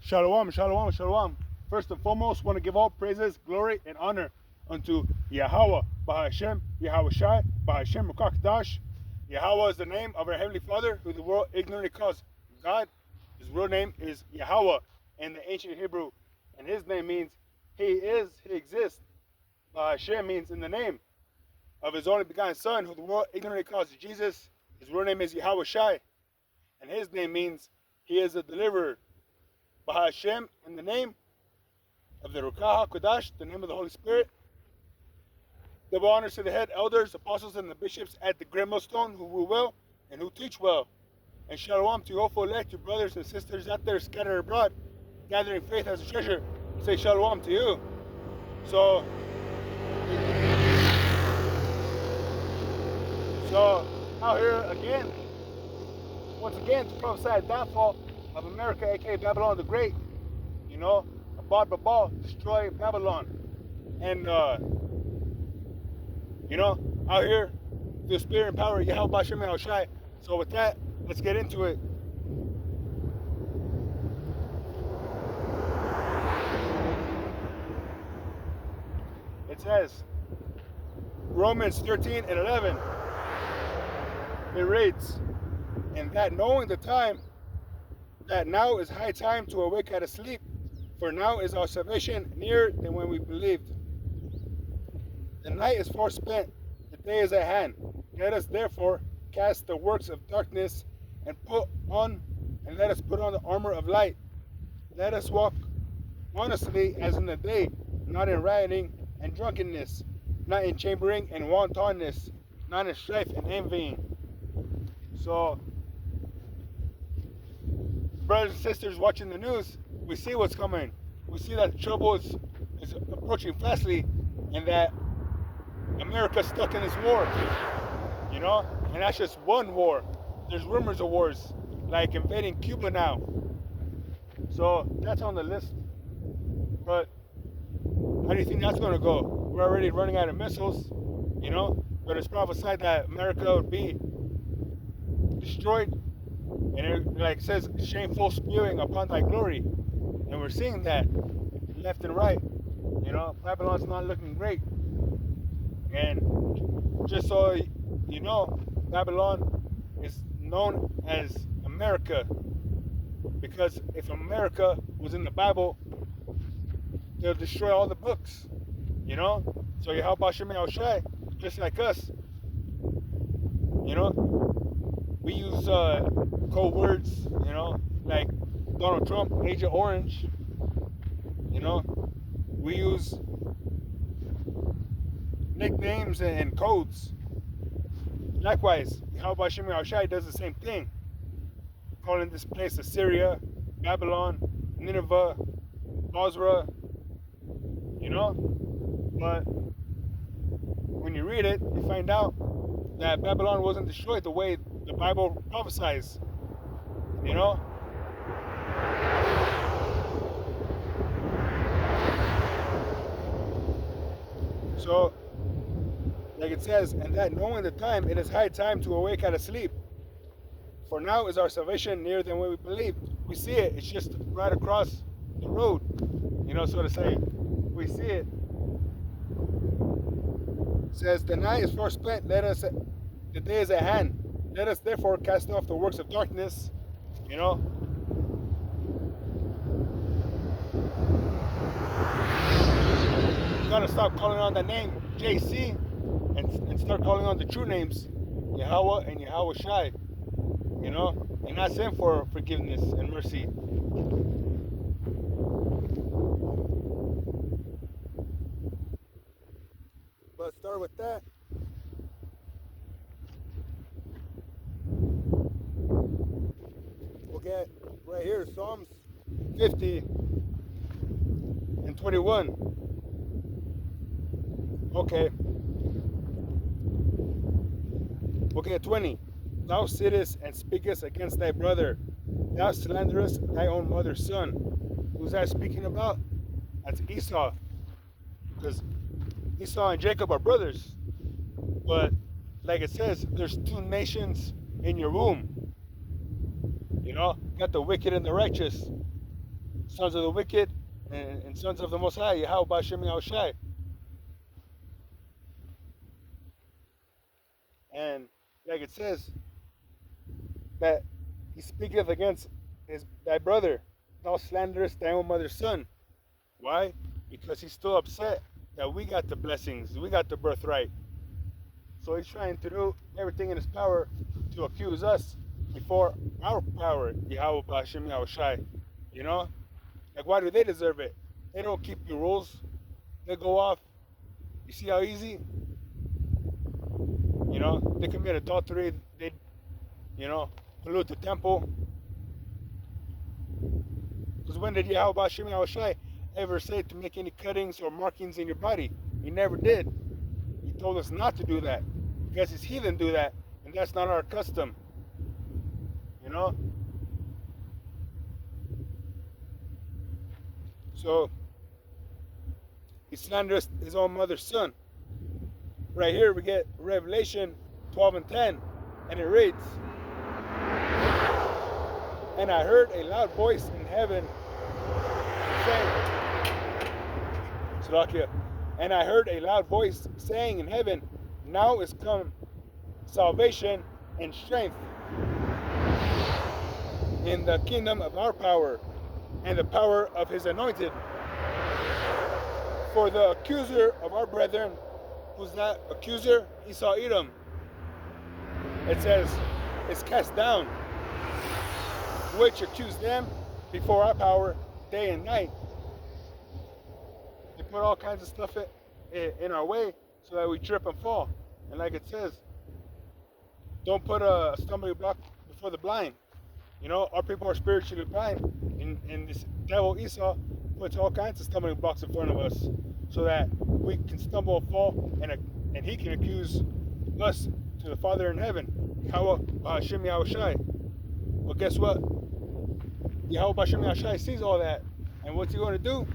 Shalom, shalom, shalom. First and foremost, want to give all praises, glory, and honor unto Yahweh, Bahashem, Yahweh Shai, Bahashem, Mukakdash. Yahweh is the name of our Heavenly Father, who the world ignorantly calls God. His real name is Yahweh in the ancient Hebrew, and his name means he is, he exists. Bahashem means in the name of his only begotten Son, who the world ignorantly calls Jesus. His real name is Yahweh Shai, and his name means he is the deliverer. Bahashem, in the name of the Ruach HaKodesh, the name of the Holy Spirit. Double honors to the head elders, apostles, and the bishops at the Great Millstone who rule well and who teach well. And shalom to your hopeful elect, your brothers and sisters out there scattered abroad, gathering faith as a treasure. Say shalom to you. So out here again, once again, to prophesy a downfall of America, aka Babylon the Great. You know, Abad Babal, destroy Babylon. And you know, out here, the spirit and power of Yahweh Bashem Yahweh Shai. So with that, let's get into it. It says, Romans 13 and 11, it reads, and that knowing the time, that now is high time to awake out of sleep, for now is our salvation nearer than when we believed. The night is far spent, the day is at hand. Let us therefore cast the works of darkness and let us put on the armor of light. Let us walk honestly as in the day, not in rioting and drunkenness, not in chambering and wantonness, not in strife and envying. So, brothers and sisters watching the news, we see what's coming. We see that trouble is approaching fastly, and that America's stuck in this war, you know? And that's just one war. There's rumors of wars, like invading Cuba now. So that's on the list. But how do you think that's going to go? We're already running out of missiles, you know? But it's prophesied that America would be destroyed. And it like says, shameful spewing upon thy glory. And we're seeing that left and right. You know, Babylon's not looking great. And just so you know, Babylon is known as America. Because if America was in the Bible, they'll destroy all the books. You know? So Yahweh Bashem Yahweh Shai, just like us. You know? We use code words, you know, like Donald Trump, Agent Orange. You know? We use nicknames and codes. Likewise, Yahweh Bashem Yahweh Shai does the same thing, calling this place Assyria, Babylon, Nineveh, Bozrah, you know? But when you read it, you find out that Babylon wasn't destroyed the way the Bible prophesies, you know? So, like it says, and that knowing the time, it is high time to awake out of sleep. For now is our salvation nearer than when we believed. We see it, it's just right across the road, you know, so to say. We see it. It says, the night is far spent, the day is at hand. Let us therefore cast off the works of darkness, you know. You gotta stop calling on that name, JC, and start calling on the true names, Yahweh and Yahweh Shai, you know, and ask him for forgiveness and mercy. But start with that. We'll get right here, Psalms 50 and 21. Okay. Okay, 20. Thou sittest and speakest against thy brother. Thou slanderest thy own mother's son. Who's that speaking about? That's Esau. Because Esau and Jacob are brothers. But like it says, there's two nations in your womb. You know, you got the wicked and the righteous. sons of the wicked and sons of the Most High, Yahweh B'Hashem Yahushai. And like it says, that he speaketh against thy brother, thou slanderest thy own mother's son. Why? Because he's still upset that we got the blessings, we got the birthright. So he's trying to do everything in his power to accuse us before our power, Yahweh B'Hashem Yahushai. You know? Like, why do they deserve it? They don't keep your rules. They go off. You see how easy? You know, they commit adultery. They, pollute the temple. Because when did Yahweh B'Hashem Yahushai ever say to make any cuttings or markings in your body? He never did. He told us not to do that. Because his heathen do that. And that's not our custom. You know? So, he slanders his own mother's son. Right here we get Revelation 12 and 10. And it reads, and I heard a loud voice in heaven saying, Slovakia, and I heard a loud voice saying in heaven, now is come salvation and strength in the kingdom of our power and the power of his anointed. For the accuser of our brethren, who's that accuser? Esau Edom. It says, is cast down, which accuse them before our power day and night. They put all kinds of stuff in our way so that we trip and fall. And like it says, don't put a stumbling block before the blind. You know, our people are spiritually blind, and this devil Esau puts all kinds of stumbling blocks in front of us so that we can stumble and fall, and he can accuse us to the Father in heaven, Yahweh B'Hashem Yahushai. But guess what? Yahweh B'Hashem Yahushai sees all that, and what's he going to do?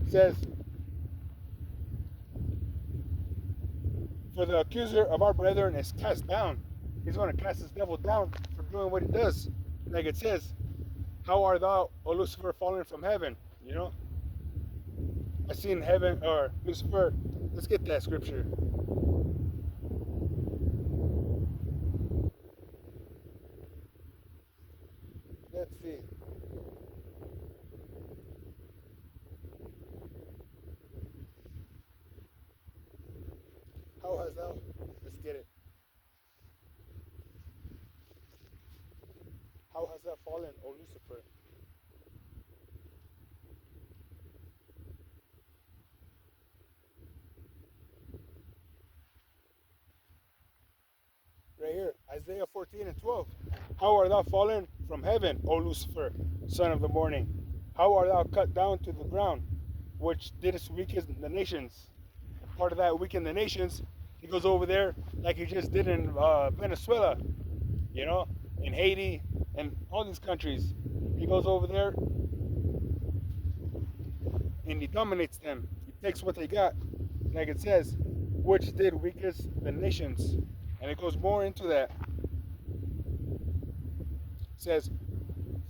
It says, for the accuser of our brethren is cast down. He's going to cast this devil down for doing what he does. Like it says, how art thou, O Lucifer, fallen from heaven? You know? I seen heaven, or Lucifer. Let's get that scripture. Let's see. How has thou? Let's get it. How has thou fallen, O Lucifer? Right here, Isaiah 14 and 12. How art thou fallen from heaven, O Lucifer, son of the morning? How art thou cut down to the ground, which didst weaken the nations? Part of that weaken the nations, he goes over there like he just did in Venezuela, you know, in Haiti, and all these countries. He goes over there and he dominates them. He takes what they got, like it says, which did weaken the nations. And it goes more into that. It says,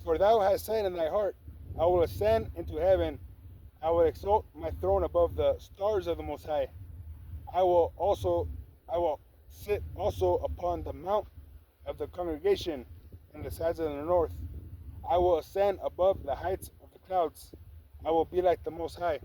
for thou hast said in thy heart, I will ascend into heaven. I will exalt my throne above the stars of the Most High. I will sit also upon the mount of the congregation in the sides of the north. I will ascend above the heights of the clouds. I will be like the Most High.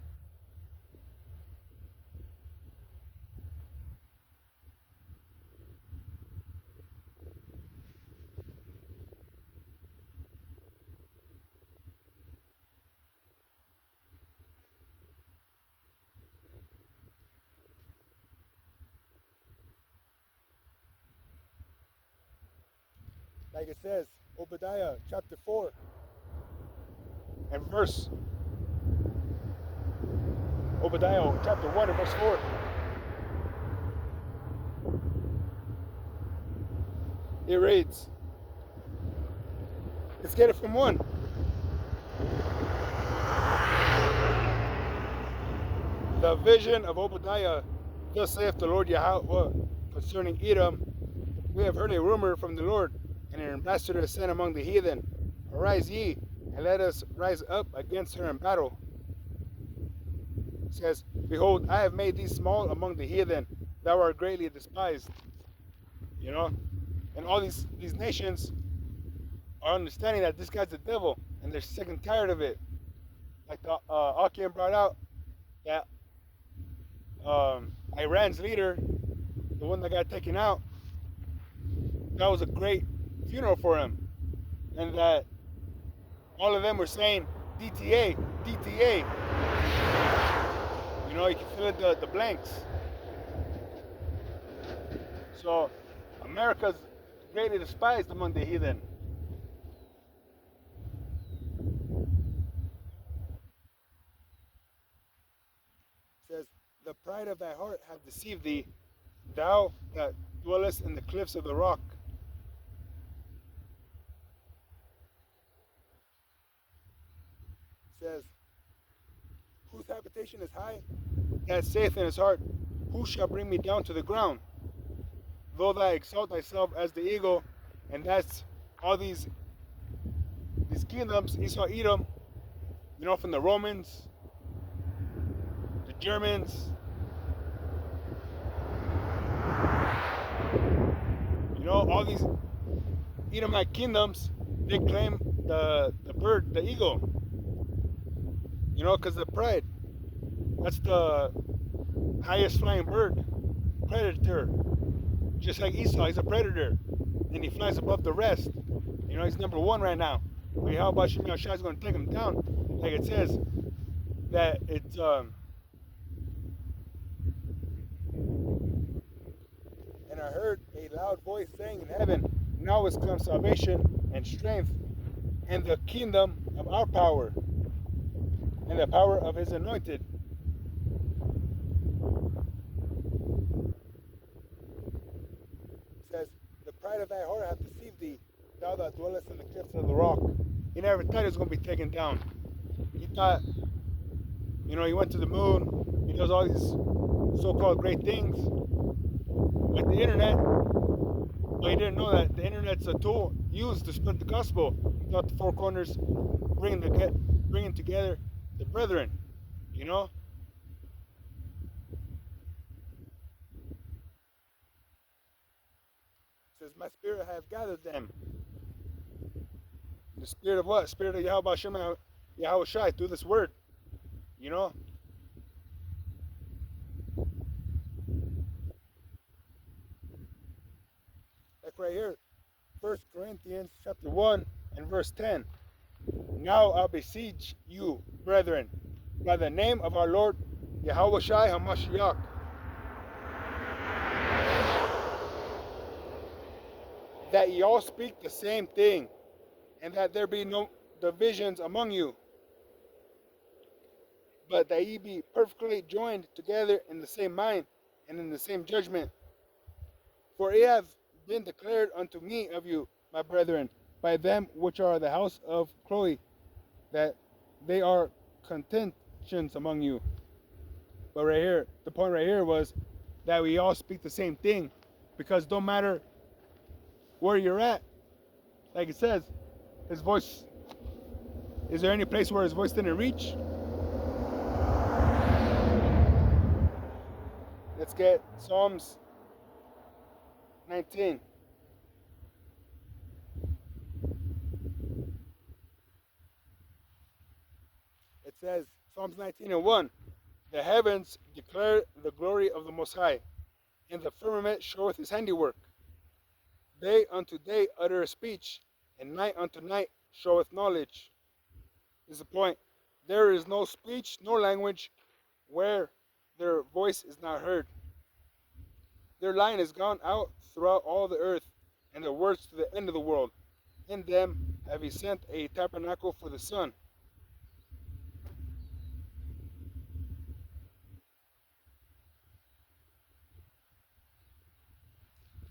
Like it says, Obadiah chapter 4 and verse. Obadiah chapter 1 and verse 4. It reads, let's get it from 1. The vision of Obadiah, thus saith the Lord Yahweh concerning Edom. We have heard a rumor from the Lord, and an ambassador is sent among the heathen. Arise ye, and let us rise up against her in battle. It says, behold, I have made thee small among the heathen, thou art greatly despised. You know? And all these nations are understanding that this guy's the devil, and they're sick and tired of it. Like Akim brought out that Iran's leader, the one that got taken out, that was a great funeral for him. And that all of them were saying, DTA, DTA. You know, you can fill in the blanks. So, America's greatly despised among the heathen. It says, the pride of thy heart hath deceived thee, thou that dwellest in the cliffs of the rock. It says, whose habitation is high, that saith in his heart, who shall bring me down to the ground? Though thou exalt thyself as the eagle, and that's all these kingdoms, Esau, Edom, you know, from the Romans, the Germans, you know, all these Edomite kingdoms, they claim the bird, the eagle, you know, because of pride. That's the highest flying bird, predator. Just like Esau, he's a predator, and he flies above the rest. You know, he's number one right now. But how about Shimei Shai is going to take him down? Like it says, that it's and I heard a loud voice saying in heaven, now is come salvation and strength and the kingdom of our power and the power of his anointed. It says, the pride of thy heart hath deceived thee, thou that dwellest in the cliffs of the rock. He never thought he was going to be taken down. He thought, you know, he went to the moon, he does all these so-called great things, like the internet, but he didn't know that the internet's a tool used to spread the gospel throughout the four corners, bringing together the brethren, you know. It says, my spirit hath gathered them. The spirit of what? Spirit of Yahweh Shem Yahweh Shai through this word, you know. Like right here, 1 Corinthians chapter 1 and verse 10. Now I beseech you, brethren, by the name of our Lord Yahweh Shai HaMashiach, that ye all speak the same thing, and that there be no divisions among you, but that ye be perfectly joined together in the same mind and in the same judgment. For it hath been declared unto me of you, my brethren, by them which are the house of Chloe, that they are contentions among you. But right here, the point right here was that we all speak the same thing, because don't matter where you're at, like it says, his voice, is there any place where his voice didn't reach? Let's get Psalms 19. It says, Psalms 19 and 1, the heavens declare the glory of the Most High, and the firmament showeth his handiwork. Day unto day uttereth speech, and night unto night showeth knowledge. This is the point. There is no speech nor language where their voice is not heard. Their line is gone out throughout all the earth, and their words to the end of the world. In them have he sent a tabernacle for the sun.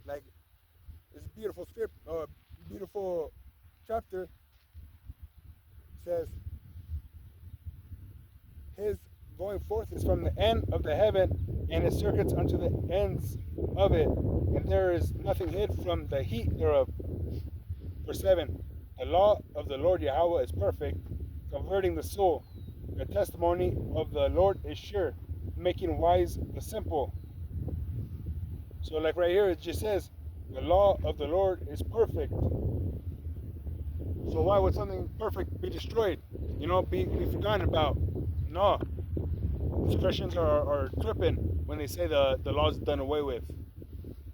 Like this beautiful script, beautiful chapter says, his going forth is from the end of the heaven, and his circuits unto the ends of it, and there is nothing hid from the heat thereof. Verse 7, The law of the Lord Yahweh is perfect, converting the soul. The testimony of the Lord is sure, making wise the simple. So like right here, it just says, the law of the Lord is perfect. So why would something perfect be destroyed? Be forgotten about? No. These Christians are tripping when they say the law is done away with.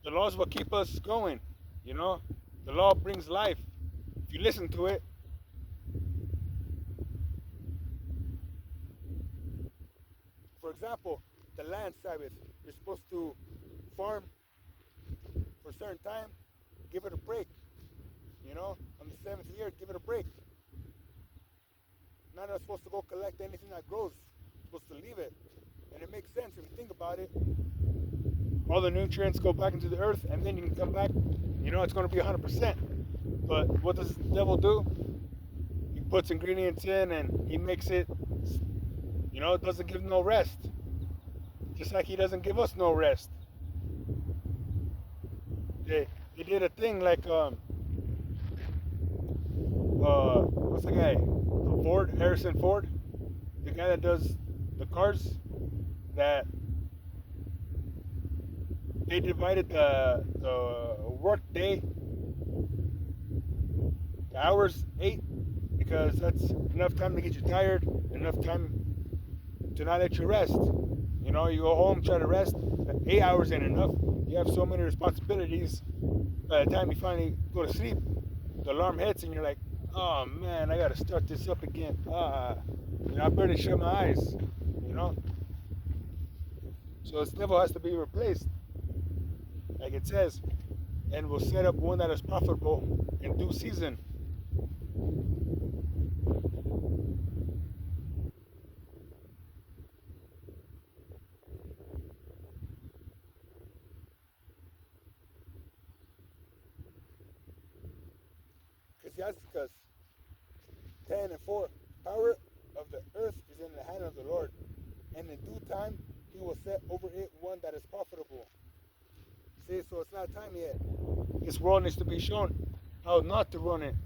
The law is what keep us going. The law brings life. If you listen to it. For example, the land Sabbath. You're supposed to farm for a certain time, give it a break. On the seventh year, give it a break. Not supposed to go collect anything that grows. You're supposed to leave it. And it makes sense if you think about it. All the nutrients go back into the earth, and then you can come back. It's going to be 100%. But what does the devil do? He puts ingredients in, and he makes it. It doesn't give no rest. Just like he doesn't give us no rest. They did a thing like what's the guy? Harrison Ford, the guy that does the cars. That they divided the work day, the hours 8, because that's enough time to get you tired, enough time to not let you rest. You go home, try to rest. 8 hours ain't enough. You have so many responsibilities. By the time you finally go to sleep, the alarm hits and you're like, oh man, I gotta start this up again. I barely shut my eyes. So this devil has to be replaced, like it says, and we'll set up one that is profitable in due season. Ecclesiasticus 10:4, power of the earth is in the hand of the Lord, and in due time he will set over it one that is profitable. See, so it's not time yet. This world needs to be shown how not to run it,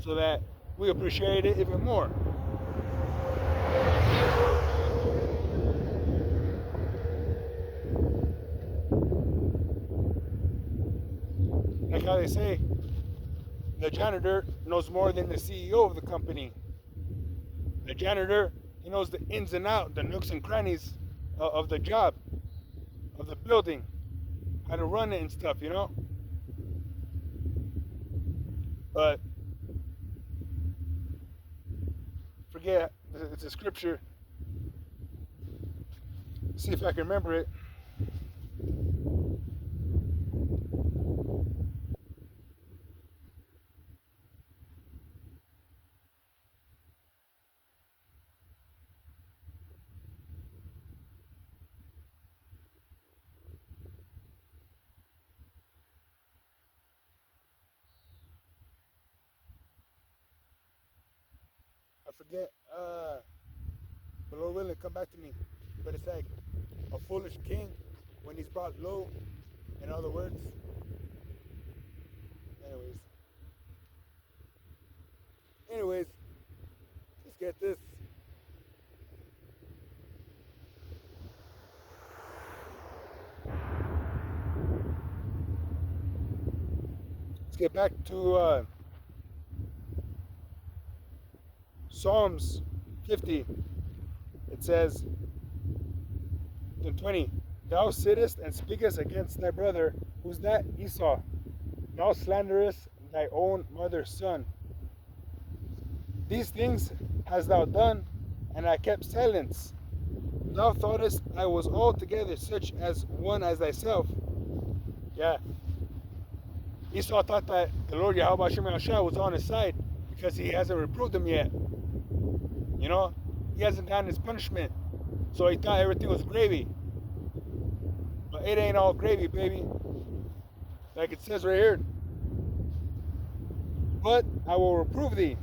so that we appreciate it even more. Like how they say, the janitor knows more than the CEO of the company. The janitor, he knows the ins and outs, the nooks and crannies of the job, of the building, how to run it and stuff, But forget, it's a scripture. See if I can remember it. I forget. But Lord willing, come back to me. But it's like a foolish king when he's brought low. In other words. Anyways, let's get this. Let's get back to Psalms 50. It says in 20, thou sittest and speakest against thy brother. Who's that? Esau. Thou slanderest thy own mother's son. These things hast thou done, and I kept silence. Thou thoughtest I was altogether such as one as thyself. Yeah. Esau thought that the Lord Yahweh was on his side because he hasn't reproved him yet. He hasn't gotten his punishment. So he thought everything was gravy. But it ain't all gravy, baby. Like it says right here. But I will reprove thee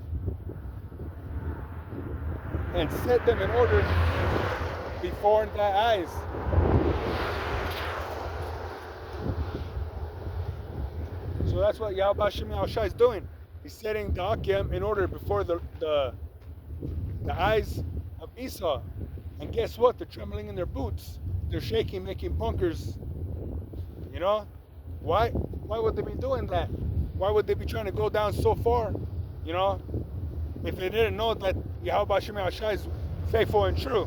and set them in order before thy eyes. So that's what Yahweh Shem Yahushua is doing. He's setting the Akim in order before the eyes of Esau. And guess what? They're trembling in their boots. They're shaking, making bunkers. You know? Why? Why would they be doing that? Why would they be trying to go down so far? You know? If they didn't know that Yahweh Shem Shai is faithful and true.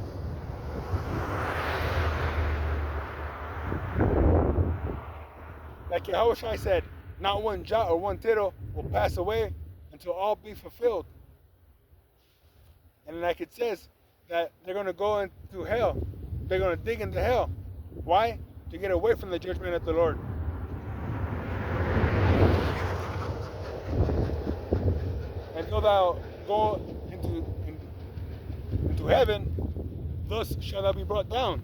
Like Yahweh Shai said, not one jot or one tittle will pass away until all be fulfilled. And like it says, that they're going to go into hell. They're going to dig into hell. Why? To get away from the judgment of the Lord. And though thou go into heaven, thus shall thou be brought down.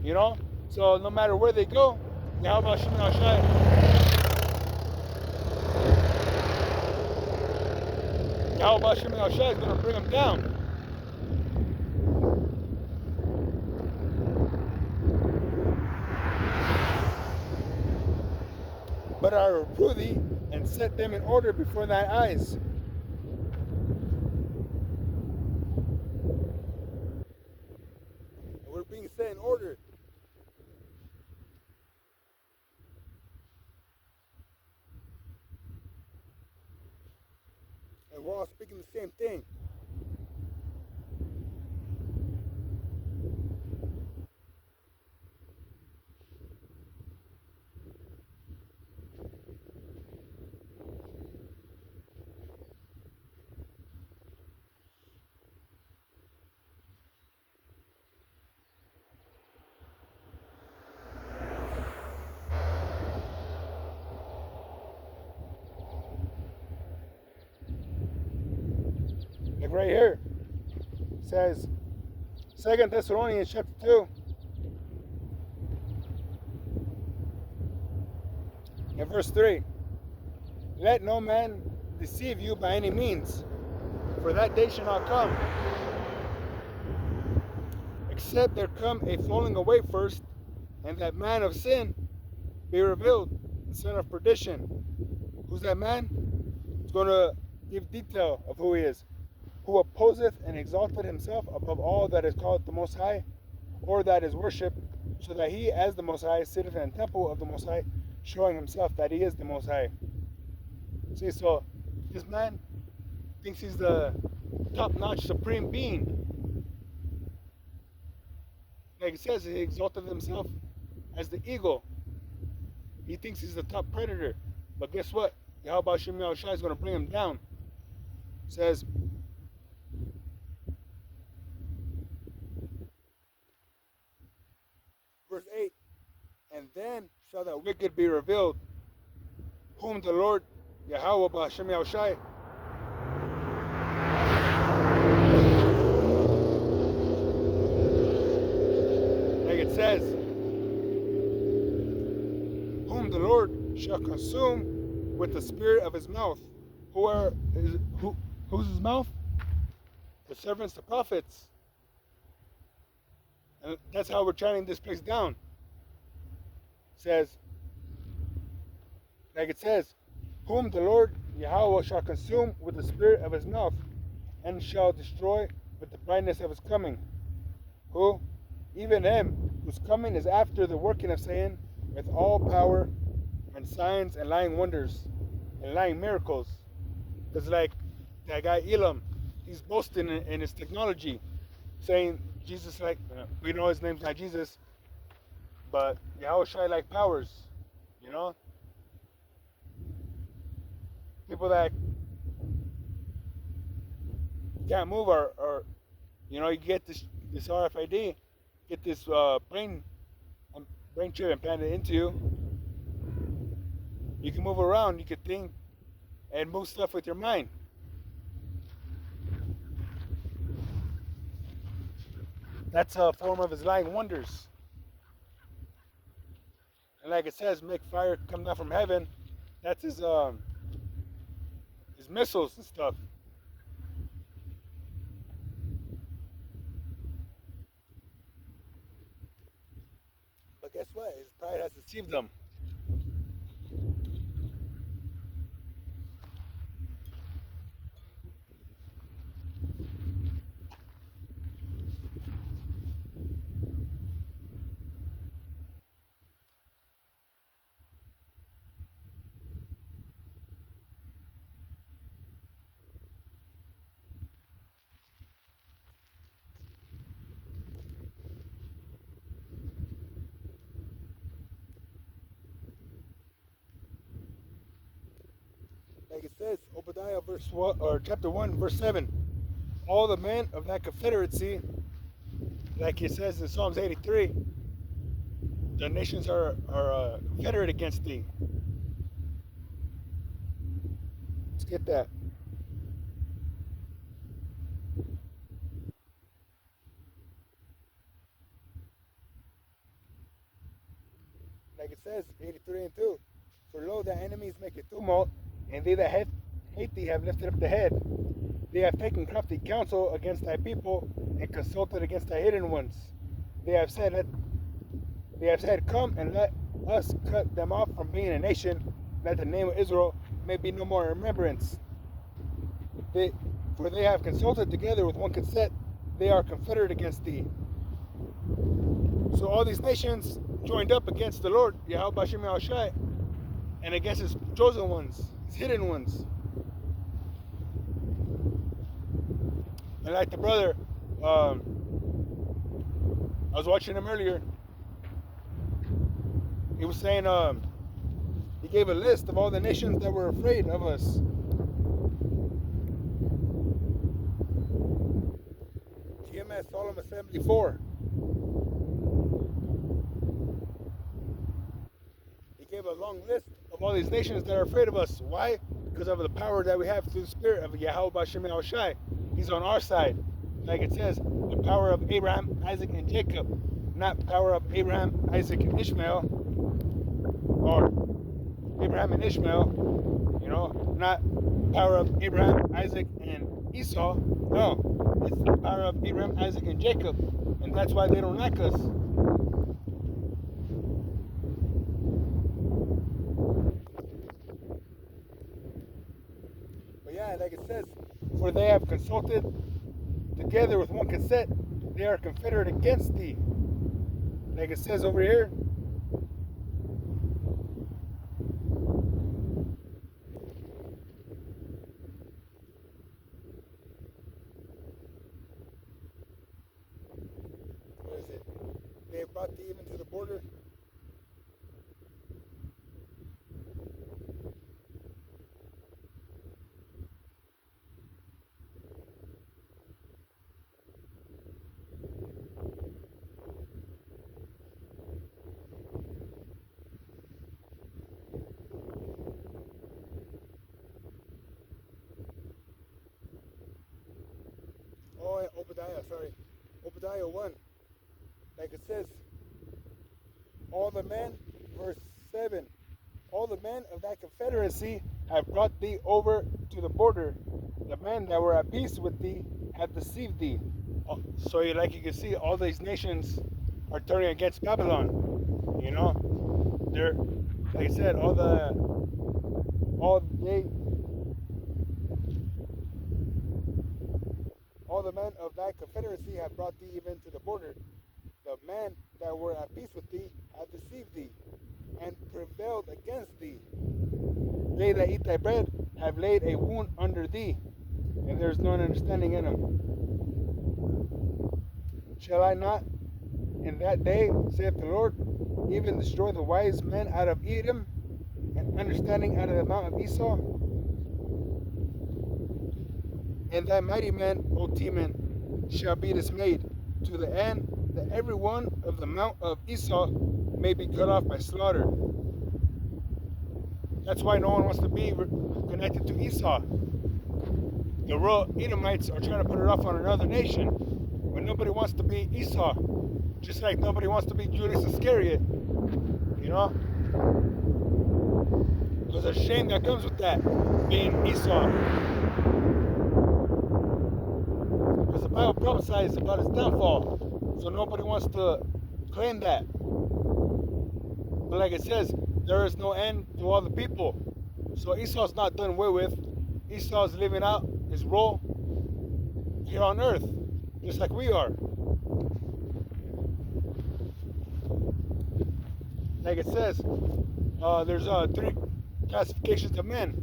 You know? So no matter where they go, Yahweh Shem Shai is going to bring them down. But I reprove thee and set them in order before thy eyes. And we're being set in order. And we're all speaking the same thing. Like right here, it says 2 Thessalonians chapter 2 and verse 3. Let no man deceive you by any means, for that day shall not come, except there come a falling away first, and that man of sin be revealed, the son of perdition. Who's that man? It's going to give detail of who he is. Who opposeth and exalted himself above all that is called the Most High, or that is worshipped, so that he, as the Most High, sitteth in the temple of the Most High, showing himself that he is the Most High. See, so this man thinks he's the top-notch supreme being. Like it says, he exalted himself as the eagle. He thinks he's the top predator. But guess what? Yahweh Shem Shai is going to bring him down. It says, verse 8, and then shall that wicked be revealed, whom the Lord Yahweh B'Hashem Yahushai like it says, whom the Lord shall consume with the spirit of his mouth. Who's his mouth? The servants, the prophets. And that's how we're chanting this place down. It says, like it says, whom the Lord Yahweh shall consume with the spirit of his mouth, and shall destroy with the brightness of his coming. Who? Even him, whose coming is after the working of Satan, with all power and signs and lying wonders and lying miracles. Because like that guy Elam, he's boasting in his technology, saying Jesus, like, we know his name's not Jesus, but Yahweh Shai like powers, you know? People that can't move or you know, you get this RFID, get this brain chip implanted into you. You can move around, you can think and move stuff with your mind. That's a form of his lying wonders. And like it says, make fire come down from heaven. That's his missiles and stuff. But guess what? His pride has deceived them. Like it says, Obadiah verse 1, or chapter 1, verse 7. All the men of that confederacy, like it says in Psalms 83, the nations are confederate against thee. Let's get that. Like it says, 83 and 2. For lo, thy enemies make a tumult, and they that hate thee have lifted up the head. They have taken crafty counsel against thy people, and consulted against thy hidden ones. They have said, come and let us cut them off from being a nation, that the name of Israel may be no more in remembrance. For they have consulted together with one consent, they are confederate against thee. So all these nations joined up against the Lord, Yahweh Bashem Yahushai, and against his chosen ones, his hidden ones. And like the brother, I was watching him earlier. He was saying, he gave a list of all the nations that were afraid of us. TMS Solemn Assembly 4. He gave a long list of all these nations that are afraid of us. Why? Because of the power that we have through the spirit of Yahweh Bashem Yahushai. He's on our side. Like it says, the power of Abraham, Isaac, and Jacob. Not power of Abraham, Isaac, and Ishmael. Or Abraham and Ishmael. You know, not power of Abraham, Isaac, and Esau. No, it's the power of Abraham, Isaac, and Jacob. And that's why they don't like us. But yeah, like it says, for they have consulted together with one consent, they are confederate against thee. Like it says over here. Where is it? They have brought thee even to the border. Oh, Obadiah, sorry. Obadiah 1. Like it says, all the men, verse 7, all the men of that confederacy have brought thee over to the border. The men that were at peace with thee have deceived thee. So like you can see, all these nations are turning against Babylon. You know, they're, like I said, all the men of that confederacy have brought thee even to the border. The men that were at peace with thee have deceived thee, and prevailed against thee. They that eat thy bread have laid a wound under thee, and there is no understanding in them. Shall I not in that day, saith the Lord, even destroy the wise men out of Edom, and understanding out of the mount of Esau? And thy mighty men, O Teman, shall be dismayed, to the end that every one of the mount of Esau may be cut off by slaughter. That's why no one wants to be connected to Esau. The real Edomites are trying to put it off on another nation, but nobody wants to be Esau. Just like nobody wants to be Judas Iscariot. You know? There's a shame that comes with that, being Esau. Because the Bible prophesies about his downfall, so nobody wants to claim that. But like it says, there is no end to all the people. So Esau's not done away with. Esau's living out his role here on earth, just like we are. Like it says, there's three classifications of men: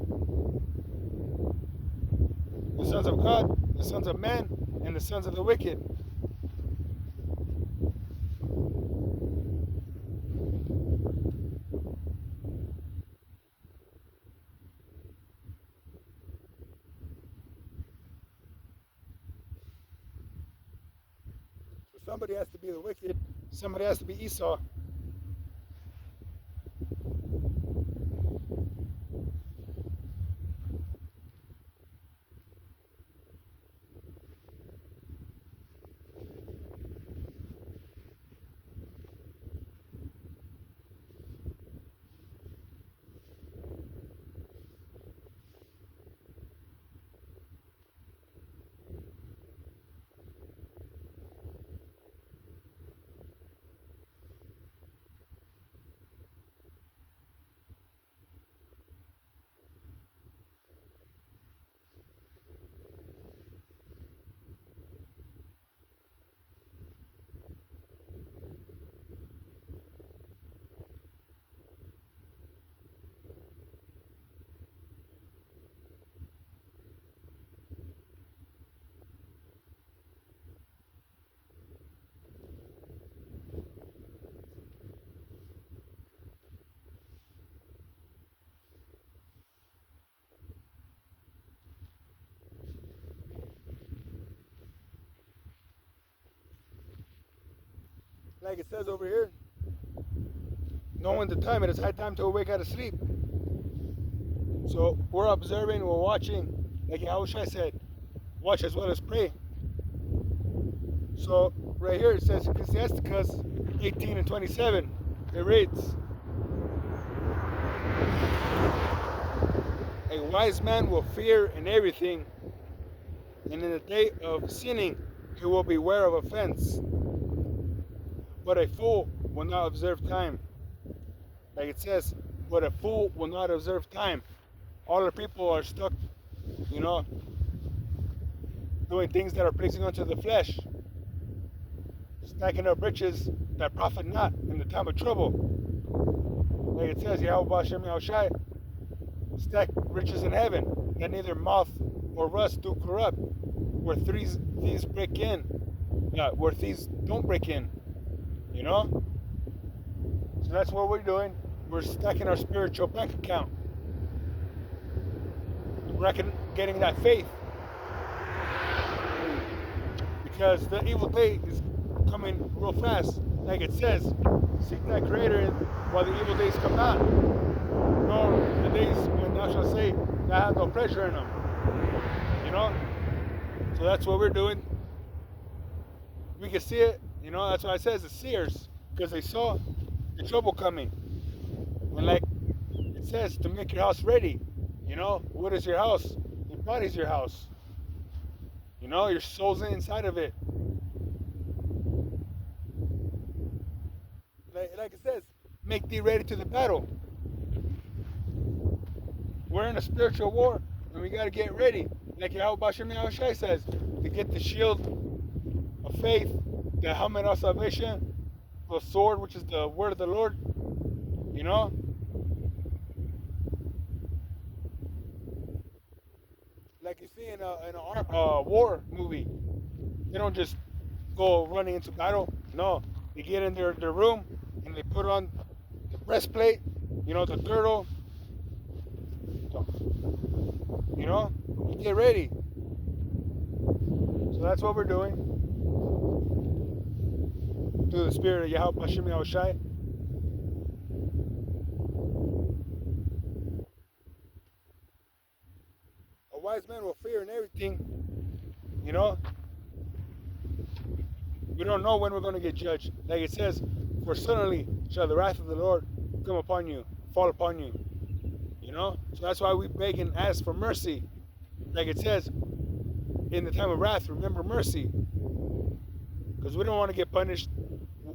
the sons of God, the sons of man, and the sons of the wicked. somebody has to be the wicked. Somebody has to be Esau. Like it says over here, knowing the time, it is high time to awake out of sleep. So we're observing, we're watching, like Yahushua said, watch as well as pray. So right here it says Ecclesiasticus 18 and 27. It reads, a wise man will fear in everything, and in the day of sinning he will beware of offense. But a fool will not observe time. Like it says, but a fool will not observe time. All the people are stuck, you know, doing things that are pleasing unto the flesh, stacking up riches that profit not in the time of trouble. Like it says, Yahweh Hashem Yahushai, stack riches in heaven that neither moth or rust do corrupt, where thieves break in, where thieves don't break in, you know? So that's what we're doing. We're stacking our spiritual bank account. We're getting that faith. Because the evil day is coming real fast. Like it says, seek that Creator while the evil days come not. Nor the days when thou shalt say, I have no pleasure in them. You know? So that's what we're doing. We can see it. You know, that's why it says the seers. Because they saw the trouble coming. And like it says, to make your house ready. You know, what is your house? Your body's your house. You know, your soul's inside of it. Like it says, make thee ready to the battle. We're in a spiritual war, and we got to get ready. Like Yahweh Hashem Yahushai says, to get the shield of faith, the helmet of salvation, the sword, which is the word of the Lord. You know? Like you see in a war movie, they don't just go running into battle. No, they get in their room and they put on the breastplate, you know, the girdle, you know, you get ready. So that's what we're doing. Through the spirit of Yahweh Hashem Yahushai. A wise man will fear in everything, you know. We don't know when we're going to get judged. Like it says, for suddenly shall the wrath of the Lord come upon you, fall upon you. You know? So that's why we beg and ask for mercy. Like it says, in the time of wrath, remember mercy. Because we don't want to get punished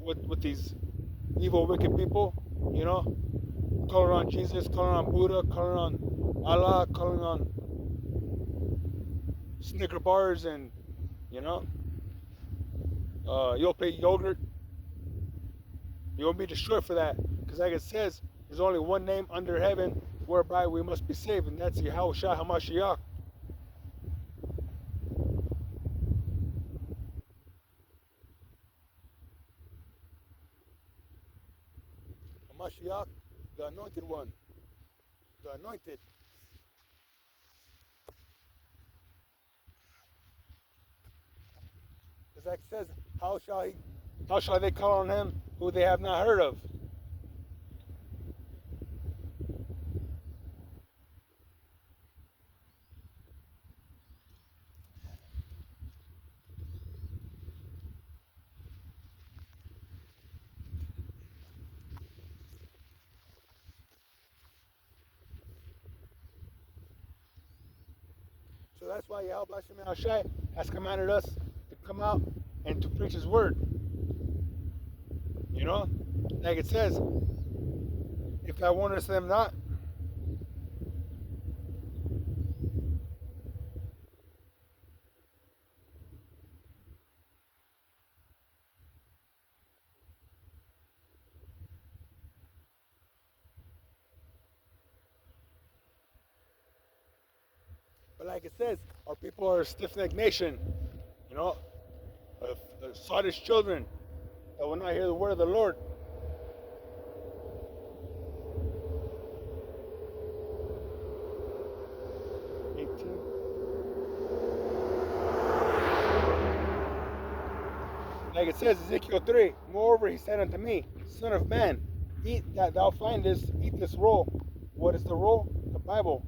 with these evil, wicked people. You know? Calling on Jesus, calling on Buddha, calling on Allah, calling on Snicker bars and, you know, you'll pay yogurt. You won't be destroyed for that. Because like it says, there's only one name under heaven whereby we must be saved, and that's Yahushua HaMashiach. HaMashiach, the anointed one. The anointed. Because like it says, how shall they call on him who they have not heard of? So that's why Yahweh Shai has commanded us to come out and to preach his word. You know? Like it says, if thou warnest them not, but like it says, our people are a stiff-necked nation, you know, sottish children that will not hear the word of the Lord. Like it says, Ezekiel 3, moreover he said unto me, Son of man, eat that thou findest, eat this roll. What is the roll? The Bible.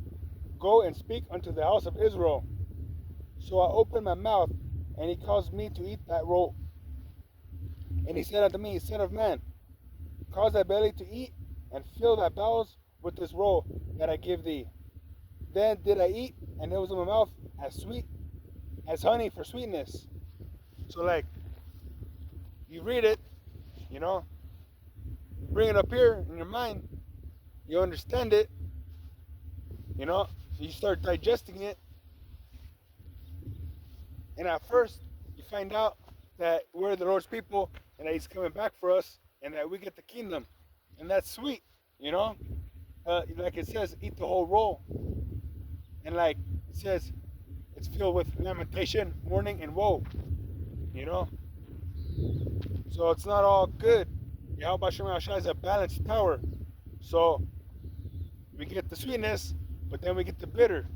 Go and speak unto the house of Israel. So I opened my mouth, and he caused me to eat that roll. And he said unto me, Son of man, cause thy belly to eat, and fill thy bowels with this roll that I give thee. Then did I eat, and it was in my mouth as sweet as honey for sweetness. So like, you read it, you know, you bring it up here in your mind, you understand it, you know, you start digesting it, and at first you find out that we're the Lord's people and that he's coming back for us and that we get the kingdom, and that's sweet, you know. Like it says, eat the whole roll, and like it says, it's filled with lamentation, mourning, and woe, you know. So it's not all good. Yahweh Shai is a balanced power. So we get the sweetness, but then we get the bitter.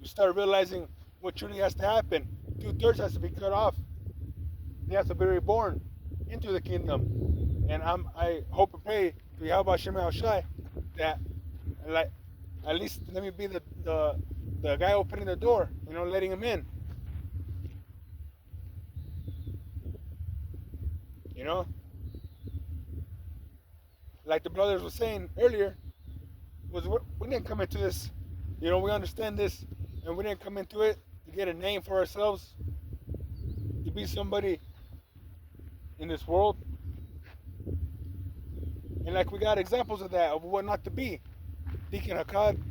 We start realizing what truly has to happen. 2/3 has to be cut off. He has to be reborn into the kingdom. And I hope and pray to Yahweh Shai that, like, at least let me be the guy opening the door, you know, letting him in. You know, like the brothers were saying earlier, we didn't come into this, you know, we understand this, and we didn't come into it to get a name for ourselves, to be somebody in this world. And like we got examples of that, of what not to be. Deacon Hakad,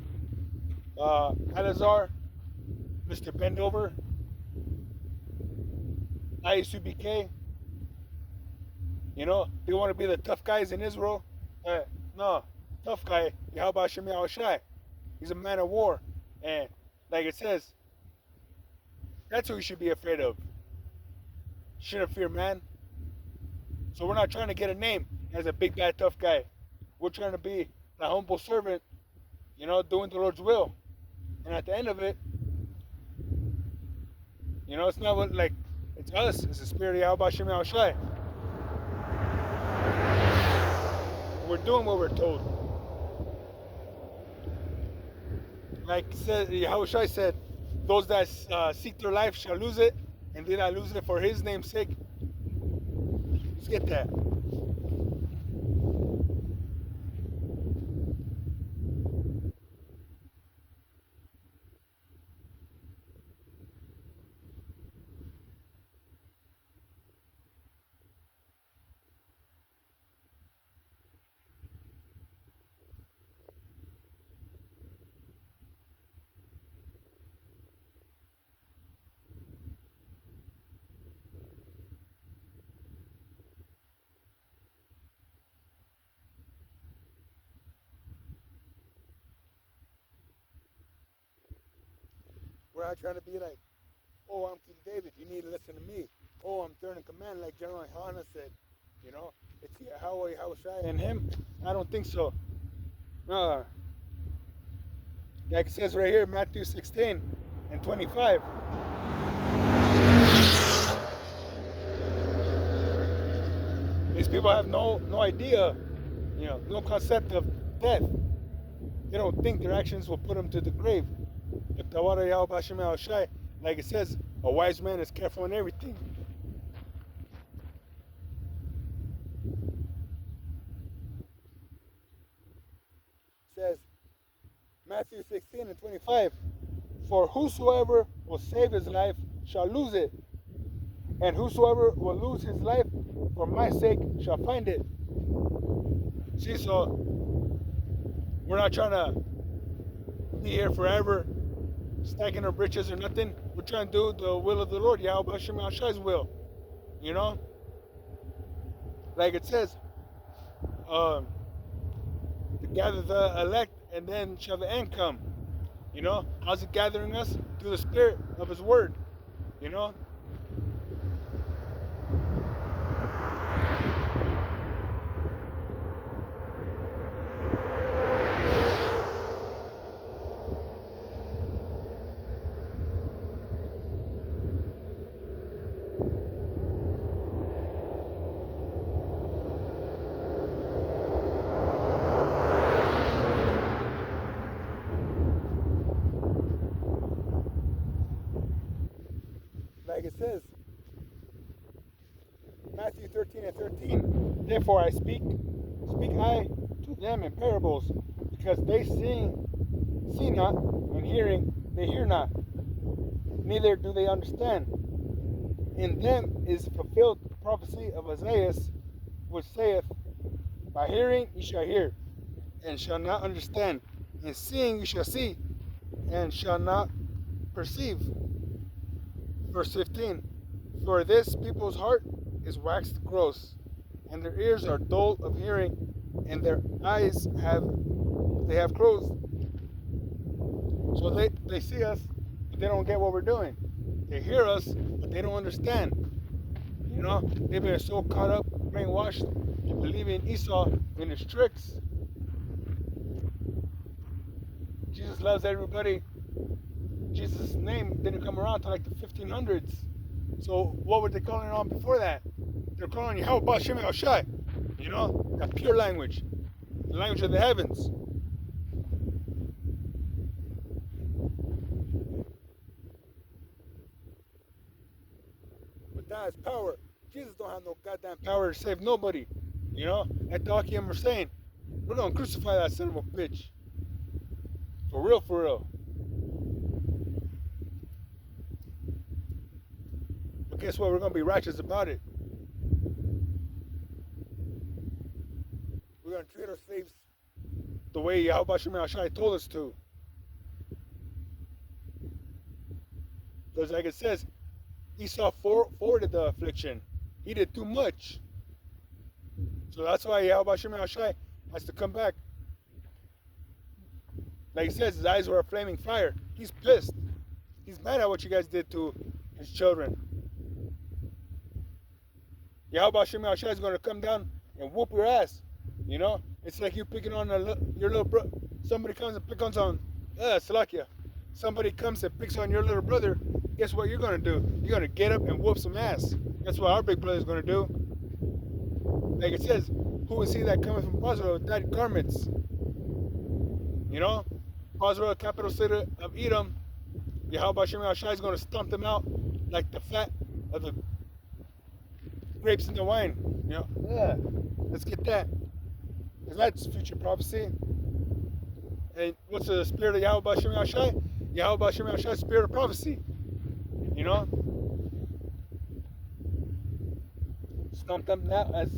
Alazar, Mr. Bendover, ISUBK. You know, they want to be the tough guys in Israel. No, tough guy, Yahweh Shai. He's a man of war. And like it says, that's who you should be afraid of. You shouldn't fear man. So we're not trying to get a name as a big bad tough guy. We're trying to be the humble servant, you know, doing the Lord's will. And at the end of it, you know, it's not what, like, it's us. It's the spirit of Yahweh Shai. We're doing what we're told. Like Yahushua said, those that seek their life shall lose it, and they that lose it for his name's sake. Let's get that. We're not trying to be like, oh, I'm King David, you need to listen to me. Oh, I'm third in command, like General Hana said. You know, it's Yahweh, Yahushua, and him. I don't think so. Like it says right here, Matthew 16 and 25. These people have no idea, no concept of death. They don't think their actions will put them to the grave. Like it says, a wise man is careful in everything. It says, Matthew 16:25, for whosoever will save his life shall lose it, and whosoever will lose his life for my sake shall find it. See, so we're not trying to be here forever, stacking our britches or nothing. We're trying to do the will of the Lord, Yahweh Hashem Yahshai's will. Like it says, to gather the elect, and then shall the end come. How's it gathering us? Through the spirit of his word. Like it says, Matthew 13:13, therefore I speak I to them in parables, because they see not, and hearing they hear not, neither do they understand. In them is fulfilled the prophecy of Isaiah, which saith, by hearing ye shall hear, and shall not understand, and seeing ye shall see, and shall not perceive. Verse 15, for this people's heart is waxed gross, and their ears are dull of hearing, and their eyes they have closed. So they see us, but they don't get what we're doing. They hear us, but they don't understand. They've been so caught up, brainwashed, believing Esau in his tricks. Jesus loves everybody. Jesus' name didn't come around until like the 1500s. So what were they calling on before that? They're calling you Yahweh Hashem Yahushai. That pure language. The language of the heavens. But that is power. Jesus don't have no goddamn power to save nobody. Like the Akim were saying, we're going to crucify that son of a bitch. For real, for real. But guess what? We're going to be righteous about it. We're going to treat our slaves the way Yahweh Hashem Yahshai told us to. Because like it says, Esau forwarded the affliction. He did too much. So that's why Yahweh Hashem Yahshai has to come back. Like he says, his eyes were a flaming fire. He's pissed. He's mad at what you guys did to his children. Yahweh Hashem Yahshai is going to come down and whoop your ass. It's like you picking on your little brother. Somebody comes and picks on Salakia. Somebody comes and picks on your little brother. Guess what you're going to do? You're going to get up and whoop some ass. That's what our big brother is going to do. Like it says, who is he that cometh from Basra with dyed garments? Basra, capital city of Edom. Yahweh Hashem Yahshai is going to stomp them out like the fat of the grapes in the wine. Let's get that. Because that's future prophecy. And what's the spirit of Yahweh Hashem Yahshai? Yahweh Hashem Yahshai, spirit of prophecy. Stomp them out as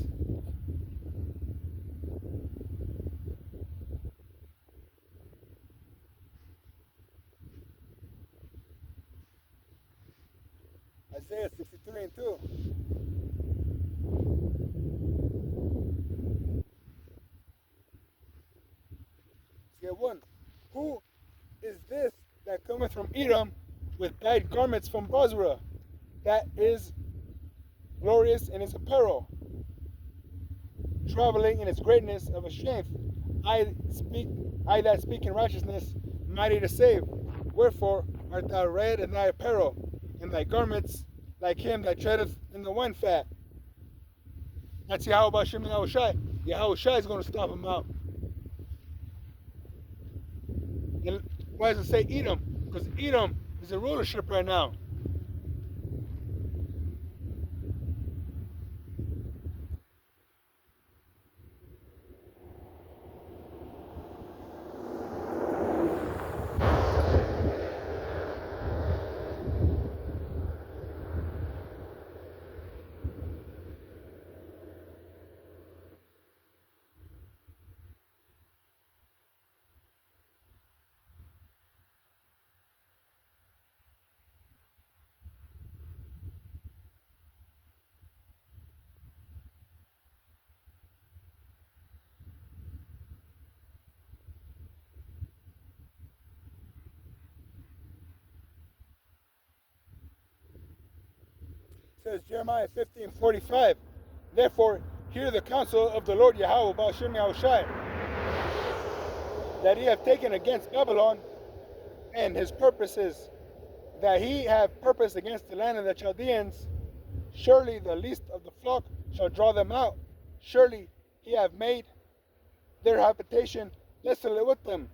Isaiah 63:2. Let's get one. Who is this that cometh from Edom with dyed garments from Basra, that is glorious in his apparel, traveling in its greatness of his strength? I that speak in righteousness, mighty to save. Wherefore art thou red in thy apparel, and thy garments like him that treadeth in the wine fat? That's Yahweh Hashem Yahweh Shai. Yahweh Shai is going to stop him out. And why does it say Edom? Because Edom is a rulership right now. It says Jeremiah 15:45. Therefore, hear the counsel of the Lord Yahweh Hashem Yahweh Shai, that he have taken against Babylon, and his purposes that he have purposed against the land of the Chaldeans. Surely the least of the flock shall draw them out. Surely he have made their habitation desolate with them.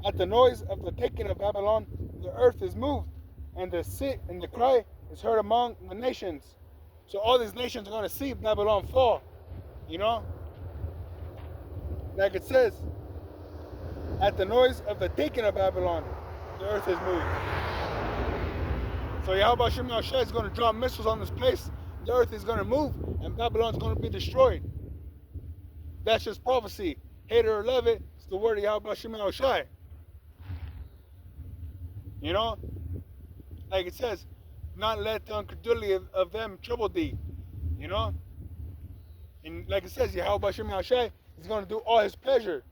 At the noise of the taking of Babylon, the earth is moved, and the cry is heard among the nations. So all these nations are going to see Babylon fall. You know? Like it says, at the noise of the taking of Babylon, the earth is moved. So Yahweh Hashem Yahushua is going to drop missiles on this place. The earth is going to move, and Babylon is going to be destroyed. That's just prophecy. Hate it or love it, it's the word of Yahweh Hashem Yahushua. You know? Like it says, not let the incredulity of them trouble thee. You know? And like it says, Yahweh Hashem Yahushua is going to do all his pleasure.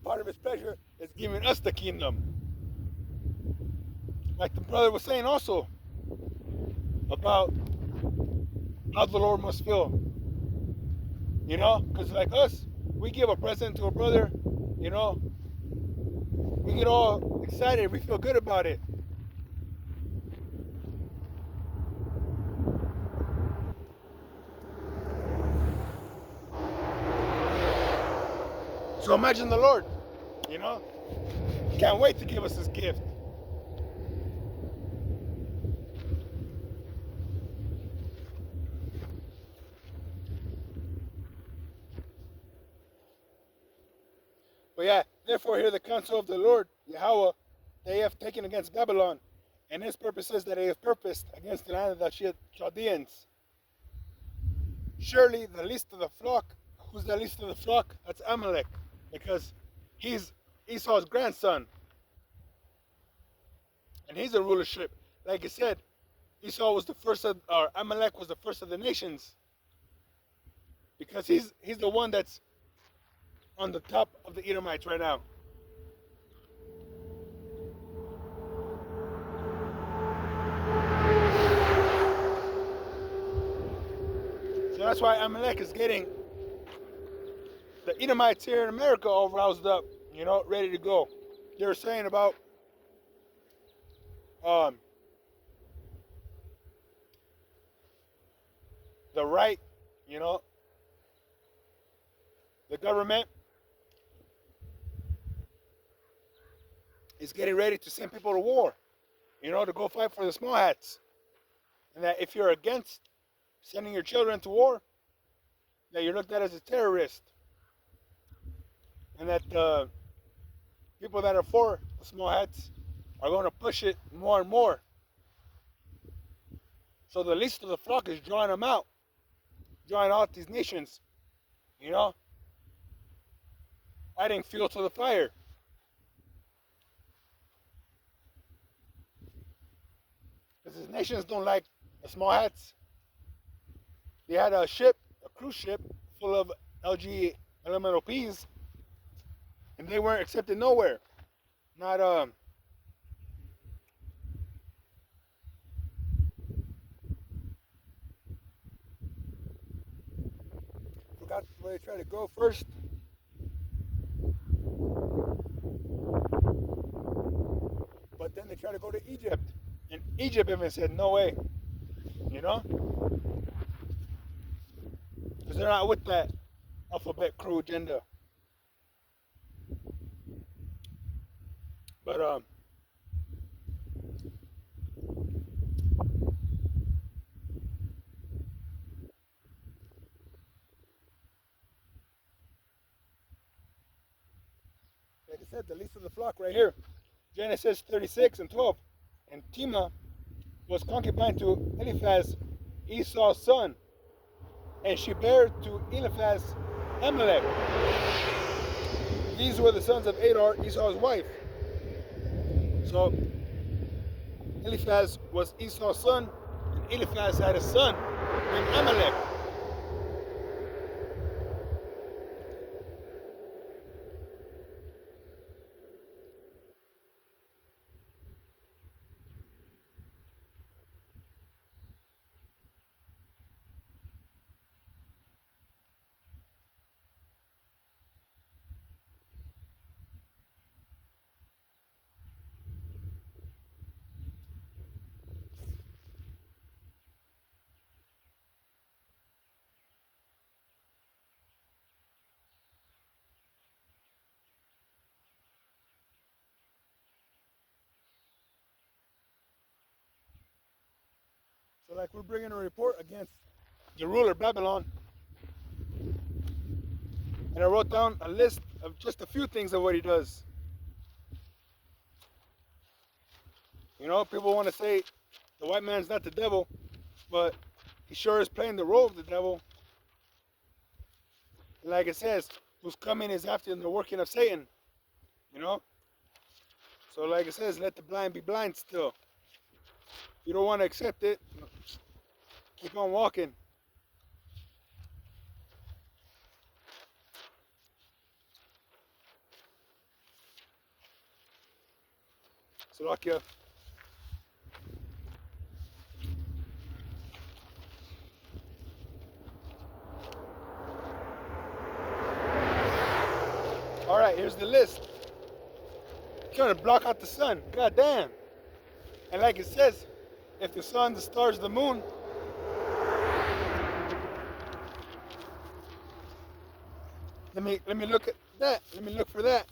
Part of his pleasure is giving us the kingdom. Like the brother was saying also about how the Lord must feel. You know, because like us, we give a present to a brother, you know, we get all excited, we feel good about it. So imagine the Lord, you know, can't wait to give us his gift. But yeah, therefore hear the counsel of the Lord, Yahweh, they have taken against Babylon, and his purposes that they have purposed against the land of the Chaldeans. Surely the least of the flock, who's the least of the flock? That's Amalek, because he's Esau's grandson. And he's a rulership. Like I said, Esau was the first of, or Amalek was the first of the nations. Because he's the one that's on the top of the Edomites right now. So that's why Amalek is getting the Edomites here in America all roused up, you know, ready to go. They were saying about the right, you know, the government is getting ready to send people to war, you know, to go fight for the small hats. And that if you're against sending your children to war, that you're looked at as a terrorist. And that the people that are for the small hats are going to push it more and more. So the least of the flock is drawing them out, drawing out these nations, you know, adding fuel to the fire. Because these nations don't like the small hats. They had a ship, a cruise ship, full of LG elemental Ps, and they weren't accepted nowhere. Not where they try to go first. But then they try to go to Egypt. And Egypt even said, no way. You know? Because they're not with that alphabet crew agenda. But, like I said, the least of the flock right here. Genesis 36 and 12. And Timnah was concubine to Eliphaz, Esau's son. And she bare to Eliphaz Amalek. These were the sons of Adar, Esau's wife. So Eliphaz was Esau's son, and Eliphaz had a son named Amalek. So like we're bringing a report against the ruler Babylon. And I wrote down a list of just a few things of what he does. You know, people want to say the white man's not the devil, but he sure is playing the role of the devil. And like it says, who's coming is after the working of Satan. You know? So like it says, let the blind be blind still. If you don't want to accept it, keep on walking. Slovakia. Alright, here's the list. Trying to block out the sun. God damn. And like it says, if the sun, the stars, the moon, let me look at that. Let me look for that.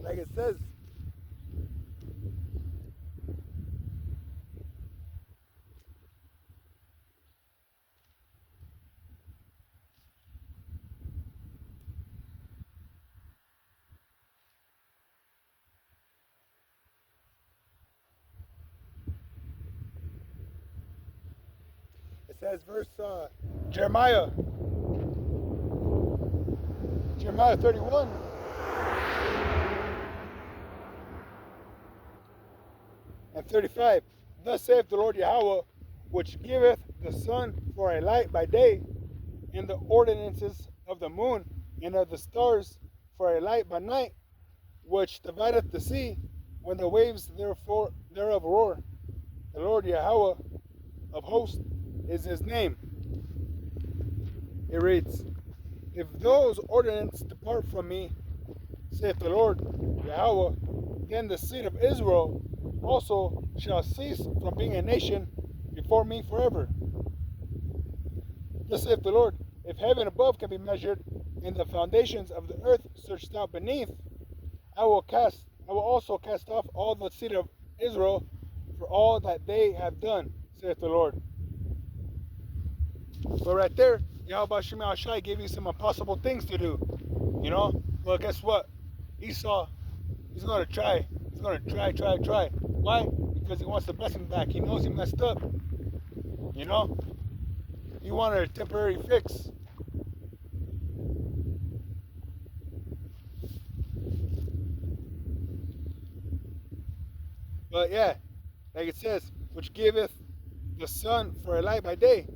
Like it says, verse Jeremiah 31 and 35. Thus saith the Lord Yahweh, which giveth the sun for a light by day, and the ordinances of the moon and of the stars for a light by night, which divideth the sea when the waves thereof roar. The Lord Yahweh of hosts is his name. It reads, if those ordinances depart from me, saith the Lord Yahweh, then the seed of Israel also shall cease from being a nation before me forever. Thus saith the Lord, if heaven above can be measured, and the foundations of the earth searched out beneath, I will also cast off all the seed of Israel for all that they have done, saith the Lord. So right there, Yahweh Shem Shai gave you some impossible things to do. You know? Well, guess what? Esau, he's going to try. He's going to try. Why? Because he wants the blessing back. He knows he messed up. You know? He wanted a temporary fix. But yeah, like it says, which giveth the sun for a light by day.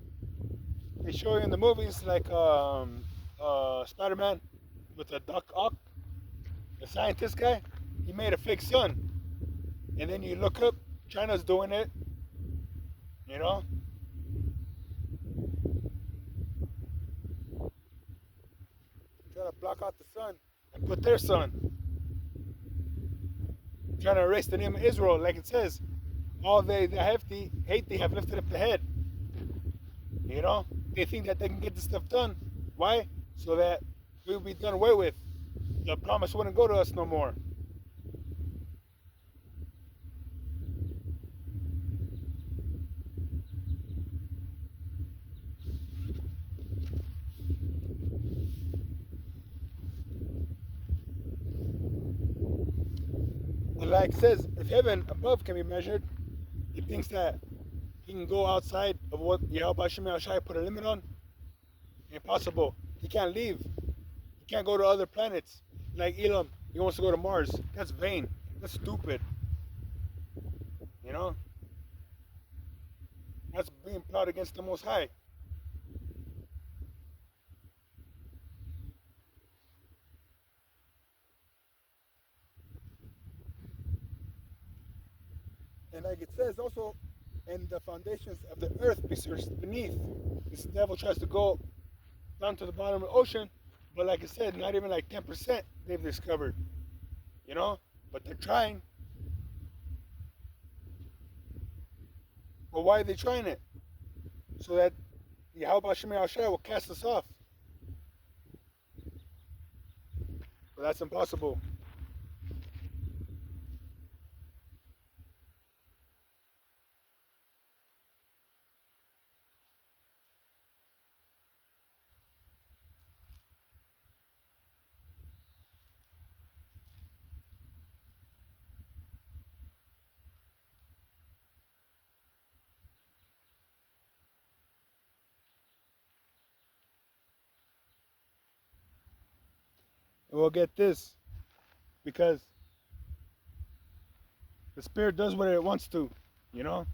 They show you in the movies like Spider-Man with the Doc Ock, the scientist guy. He made a fake sun, and then you look up, China's doing it. You know, trying to block out the sun and put their sun. Trying to erase the name of Israel, like it says, all they have hate they have lifted up the head. You know, they think that they can get this stuff done. Why? So that we will be done away with. The promise wouldn't go to us no more. And like it says, if heaven above can be measured, he thinks that he can go outside of what Yahweh Shem Shai put a limit on. Impossible. He can't leave. He can't go to other planets. Like Elam, he wants to go to Mars. That's vain. That's stupid. You know? That's being proud against the Most High. And like it says also, and the foundations of the earth be searched beneath. This devil tries to go down to the bottom of the ocean, but like I said, not even like 10% they've discovered. You know? But they're trying. But why are they trying it? So that Yahweh Shem Shai will cast us off. But that's impossible. And we'll get this because the spirit does what it wants to, you know?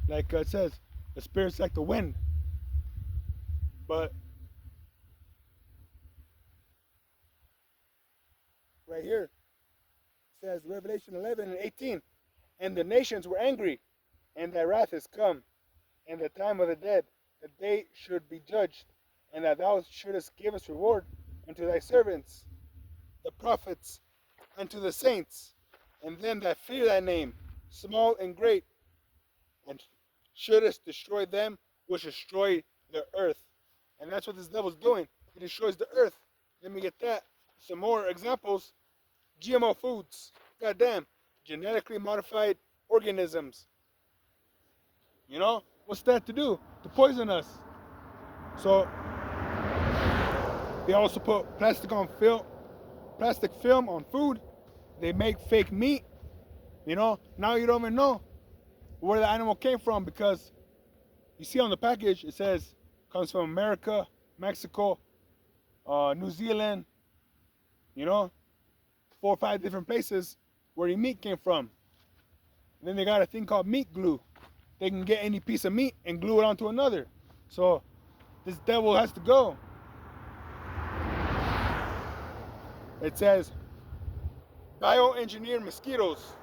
Like it says, the spirit's like the wind. But right here it says Revelation 11 and 18, and the nations were angry, and thy wrath is come, and the time of the dead, that they should be judged, and that thou shouldest give us reward unto thy servants, the prophets, unto the saints, and them that fear thy name, small and great, and shouldest destroy them which destroy the earth. And that's what this devil's doing. He destroys the earth. Let me get that. Some more examples. GMO foods. Goddamn. Genetically modified organisms. You know? What's that to do? To poison us. So, they also put plastic film on food. They make fake meat. You know? Now you don't even know where the animal came from, because you see on the package it says comes from America, Mexico, New Zealand, you know, 4 or 5 different places where your meat came from. And then they got a thing called meat glue. They can get any piece of meat and glue it onto another. So this devil has to go. It says bioengineered mosquitoes.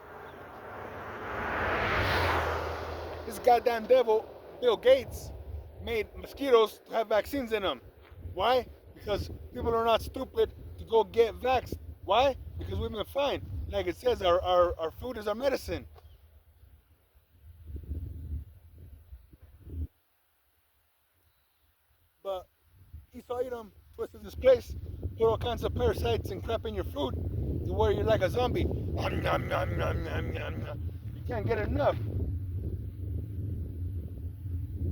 This goddamn devil, Bill Gates, made mosquitoes to have vaccines in them. Why? Because people are not stupid to go get vaxxed. Why? Because we've been fine. Like it says, our food is our medicine. But Esau Edom twisted this place, put all kinds of parasites and crap in your food to where you're like a zombie. You can't get enough.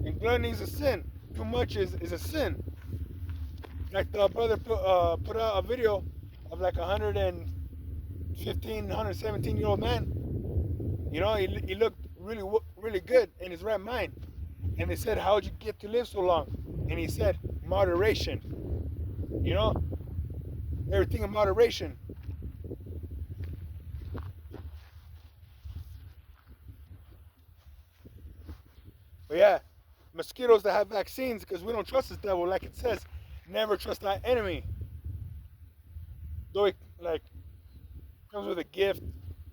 And gluttony is a sin. Too much is a sin. Like the brother put out a video of like 115, 117-year-old man. You know, he looked really good in his right mind. And they said, how'd you get to live so long? And he said, moderation. You know, everything in moderation. But yeah, mosquitoes that have vaccines, because we don't trust this devil, like it says, never trust thy enemy. Though he like comes with a gift,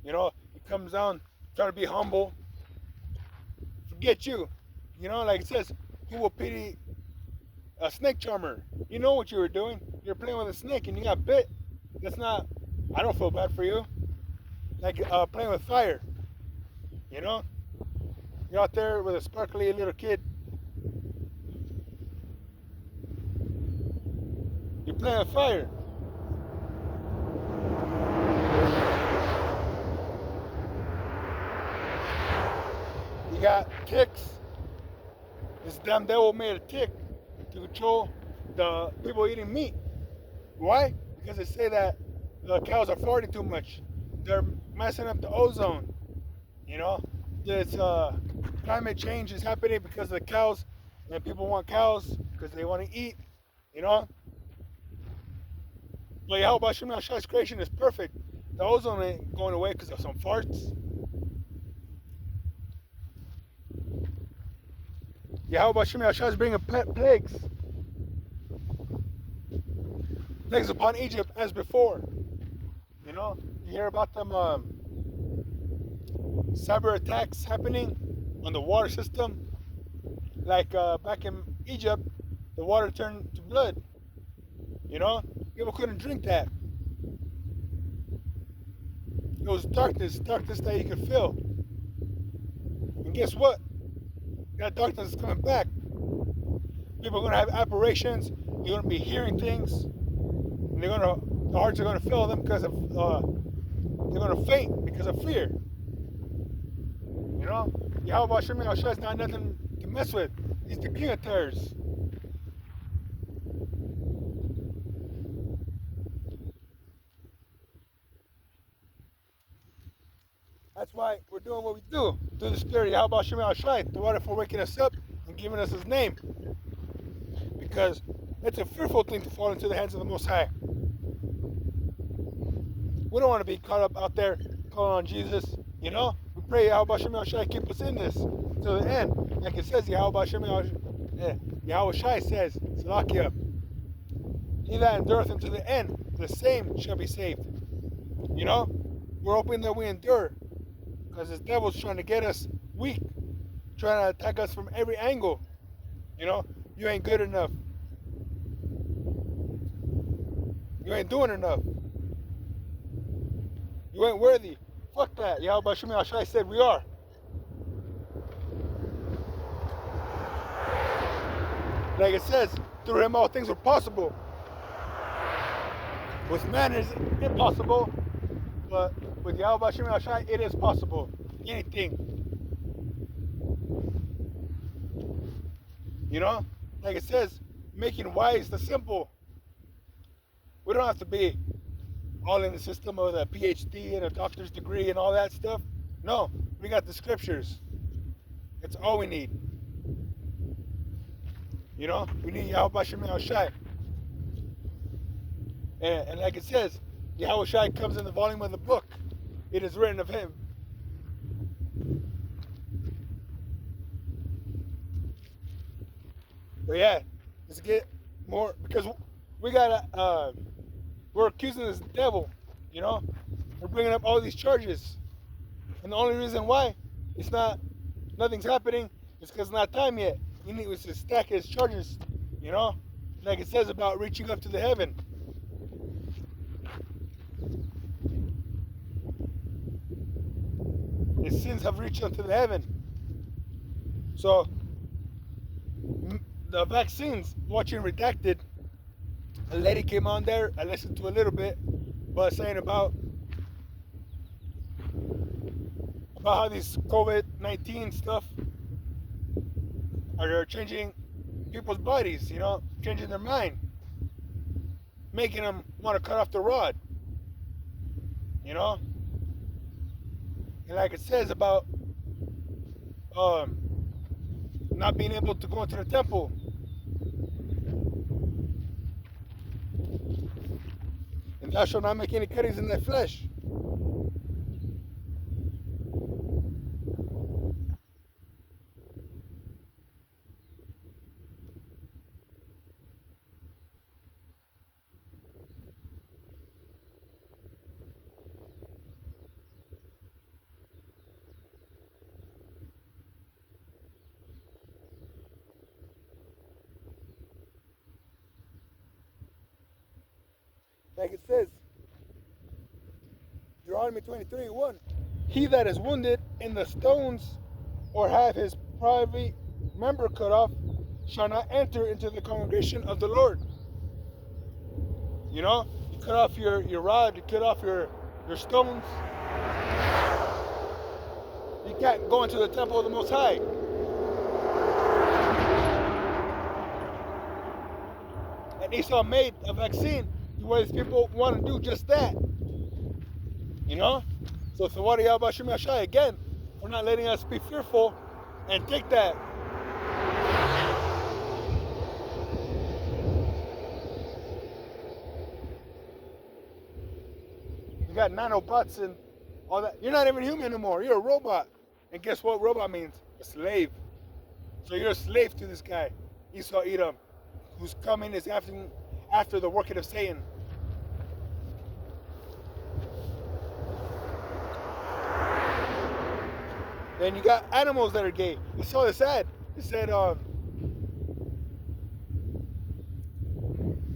you know, he comes down trying to be humble. Forget you. You know, like it says, who will pity a snake charmer? You know what you were doing. You're playing with a snake and you got bit. That's not, I don't feel bad for you. Like playing with fire. You know? You're out there with a sparkly little kid. You're playing with fire. You got ticks. This damn devil made a tick to control the people eating meat. Why? Because they say that the cows are farting too much. They're messing up the ozone. You know, this climate change is happening because of the cows, and people want cows because they want to eat. You know. But Yahweh Shem Yahshua's creation is perfect. The ozone ain't going away because of some farts. Yahweh Shem Yahshua is bringing plagues. Plagues upon Egypt as before. You know, you hear about them cyber attacks happening on the water system. Like back in Egypt, the water turned to blood. You know, people couldn't drink that. It was darkness that you could feel. And guess what? That darkness is coming back. People are going to have apparitions. You're going to be hearing things. And the hearts are going to fail them because of, they're going to faint because of fear. You know? Yahweh Hashem Yahshua is not nothing to mess with. He's the king of terrors. That's why we're doing what we do. Through the Spirit, Yahweh Hashem Yahshua, the water for waking us up and giving us His name. Because it's a fearful thing to fall into the hands of the Most High. We don't want to be caught up out there calling on Jesus, you know? We pray Yahweh Hashem Yahshua keep us in this to the end. Like it says, Yahweh Hashem Yahweh Shai says, Salakia, he that endureth unto the end, the same shall be saved. You know? We're hoping that we endure. Because this devil's trying to get us weak. Trying to attack us from every angle. You know? You ain't good enough. You ain't doing enough. You ain't worthy. Fuck that. Yahweh Shem Yahshua said we are. Like it says, through him all things are possible. With man it is impossible, but with Yahweh Shem Yahshua it is possible. Anything. You know? Like it says, making wise the simple. We don't have to be all in the system of a PhD and a doctor's degree and all that stuff. No, we got the scriptures. That's all we need. You know, we need Yahweh Shem Yahshua. And like it says, Yahweh Shai comes in the volume of the book. It is written of him. But yeah, let's get more, because we gotta, we're accusing this devil, you know? We're bringing up all these charges. And the only reason why nothing's happening is because it's not time yet. He needs to stack his charges, you know? Like it says about reaching up to the heaven. His sins have reached up to the heaven. So, the vaccines, watching Redacted, a lady came on there, I listened to a little bit, but saying about how these COVID-19 stuff are changing people's bodies, you know, changing their mind. making them want to cut off the rod. You know? And like it says about um, not being able to go into the temple. And thou shalt not make any cuttings in thy flesh. Like it says, Deuteronomy 23:1. He that is wounded in the stones or have his private member cut off shall not enter into the congregation of the Lord. You know, you cut off your rod, you cut off your stones. You can't go into the temple of the Most High. And Esau made a vaccine to where these people want to do just that. You know? So Thawadi Yahbashim Yashai again for not letting us be fearful and take that. You got nanobots and all that. You're not even human anymore. You're a robot. And guess what robot means? A slave. So you're a slave to this guy, Esau Edom, who's coming is after the working of Satan. Then you got animals that are gay. You saw this ad. It said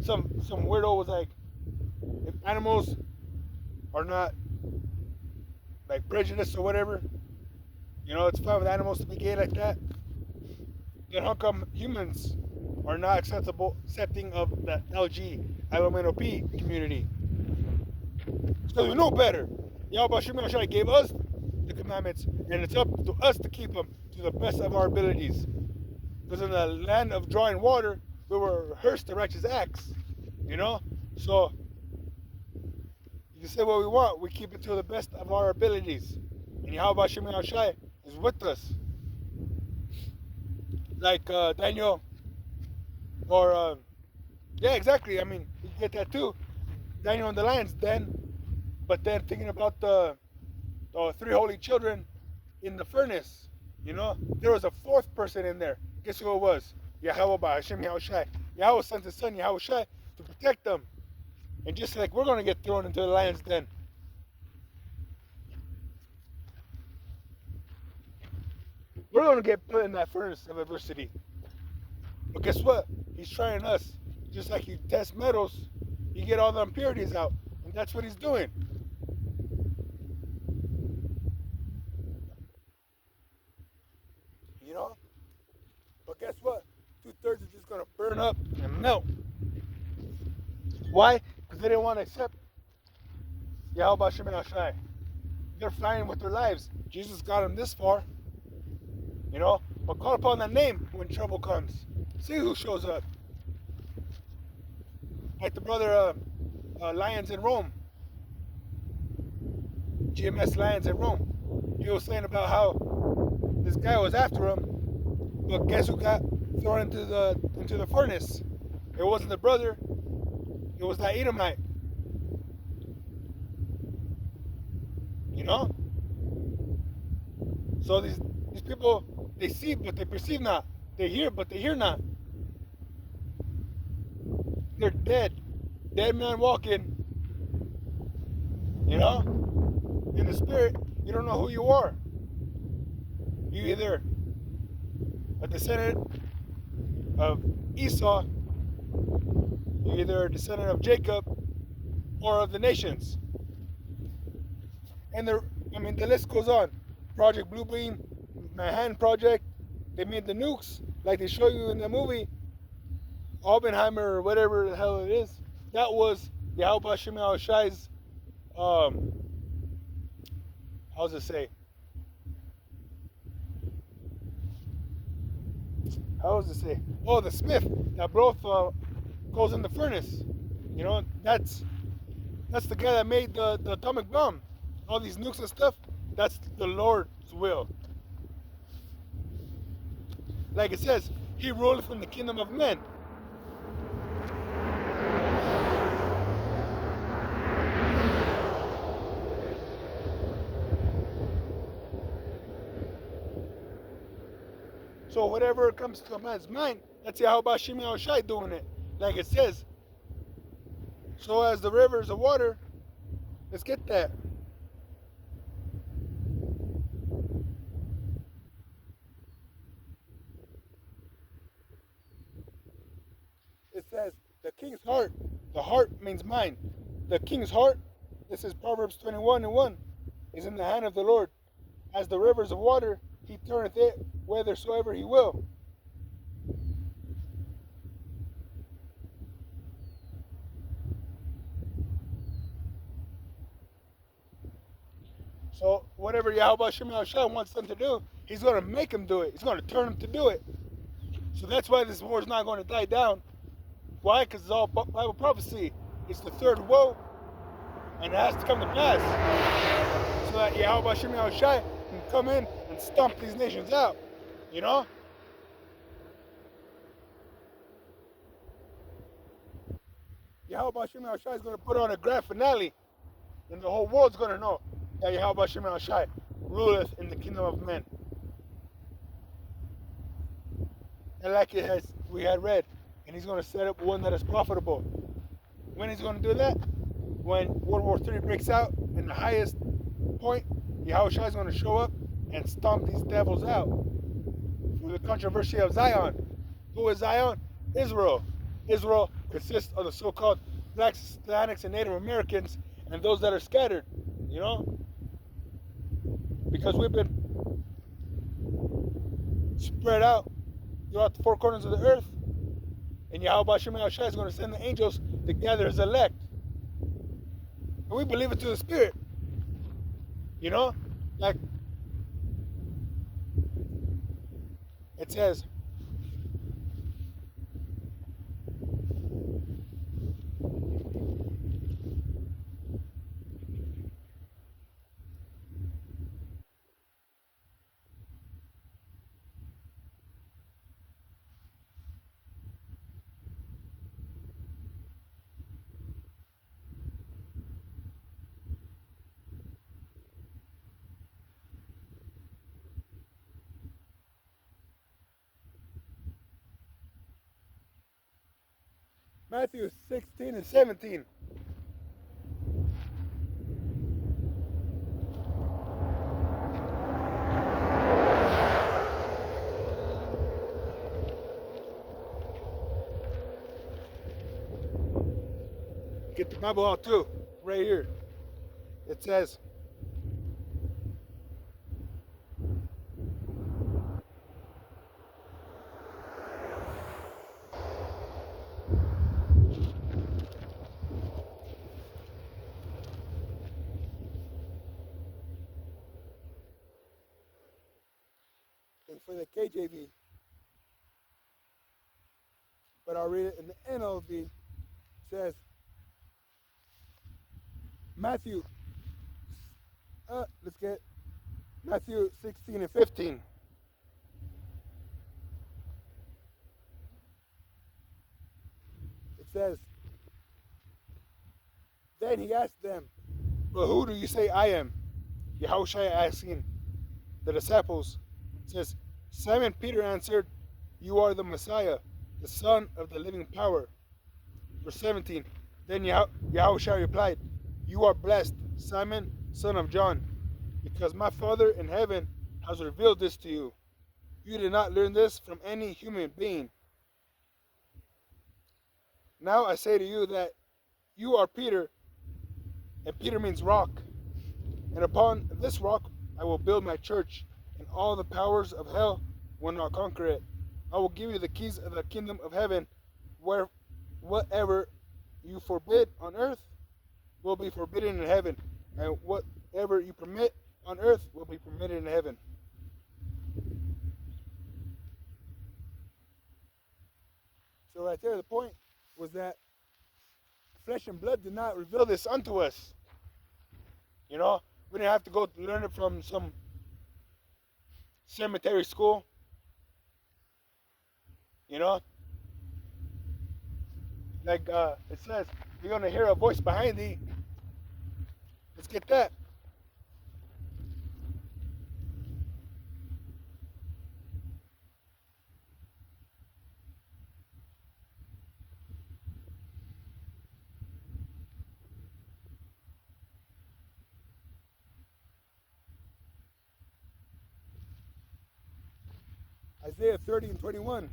some weirdo was like, if animals are not like prejudiced or whatever, you know, it's fine with animals to be gay like that, then how come humans are not accepting of the LGBTQ community? Because we know better. Yahweh Shai gave us the commandments, and it's up to us to keep them to the best of our abilities. Because in the land of drawing water, we were rehearsed the righteous acts, you know? So, you can say what we want, we keep it to the best of our abilities. And Yahweh Shai is with us. Like Daniel, or, yeah, exactly, I mean, you get that too. Daniel and the lions then, but then thinking about the three holy children in the furnace, you know, there was a fourth person in there. Guess who it was? Yahweh by Hashem Yahushai. Yahweh sent his son Yahushai to protect them. And just like we're going to get thrown into the lion's den. We're going to get put in that furnace of adversity. But guess what? He's trying us. Just like you test metals, you get all the impurities out. And that's what he's doing. You know? But guess what? 2/3 is just going to burn up and melt. Why? Because they didn't want to accept Yahweh Shem Shai. They're flying with their lives. Jesus got them this far. You know? But call upon that name when trouble comes. See who shows up. Like the brother Lions in Rome. GMS Lions in Rome. He was saying about how this guy was after him, but guess who got thrown into the furnace? It wasn't the brother, it was that Edomite. You know? So these people, they see but they perceive not. They hear but they hear not. They're dead. Dead man walking. You know? In the spirit, you don't know who you are. You either a descendant of Esau, you either a descendant of Jacob or of the nations. And the list goes on. Project Bluebeam, Manhattan Project, they made the nukes like they show you in the movie. Oppenheimer or whatever the hell it is. That was Yahweh Shem Shai's how's it say? How does it say? Oh, the smith that both goes in the furnace. You know, that's the guy that made the atomic bomb. All these nukes and stuff, that's the Lord's will. Like it says, he ruleth in the kingdom of men. So whatever comes to a man's mind, that's Yahweh Shem Shai doing it. Like it says, so as the rivers of water, let's get that. It says, the king's heart, the heart means mind. The king's heart, this is Proverbs 21:1, is in the hand of the Lord. As the rivers of water, he turneth it whithersoever he will. So whatever Yahweh Shem Shai wants them to do, he's going to make them do it. He's going to turn them to do it. So that's why this war is not going to die down. Why? Because it's all Bible prophecy. It's the third woe, and it has to come to pass. So that Yahweh Shem Shai can come in and stomp these nations out. You know? Yahweh Shem Shai is going to put on a grand finale, and the whole world's going to know that Yahweh Shem Shai ruleth in the kingdom of men. And like we had read, and he's going to set up one that is profitable. When he's going to do that? When World War III breaks out, in the highest point, Yahushua is going to show up and stomp these devils out. For the controversy of Zion. Who is Zion? Israel. Israel consists of the so-called blacks, Hispanics, and Native Americans, and those that are scattered. You know? Because we've been spread out throughout the four corners of the earth, and Yahweh Shem Shai is going to send the angels to gather his elect. And we believe it to the Spirit. You know? Like it says, Matthew 16 and 17. Get the Bible out too, right here. It says, and for the KJV, but I'll read it in the NLV. It says, Matthew, let's get Matthew 16 and 15. It says, then he asked them, but who do you say I am? Yahushua asking the disciples, says, Simon Peter answered, you are the Messiah, the Son of the living power. Verse 17, then Yahushua replied, you are blessed, Simon, son of John, because my Father in heaven has revealed this to you. You did not learn this from any human being. Now I say to you that you are Peter, and Peter means rock. And upon this rock I will build my church, and all the powers of hell will not conquer it. I will give you the keys of the kingdom of heaven, where whatever you forbid on earth will be forbidden in heaven, and whatever you permit on earth will be permitted in heaven. So right there, the point was that flesh and blood did not reveal this unto us. You know, we didn't have to go learn it from some cemetery school. You know, like it says, you're going to hear a voice behind thee. Let's get that. Isaiah 30 and 21.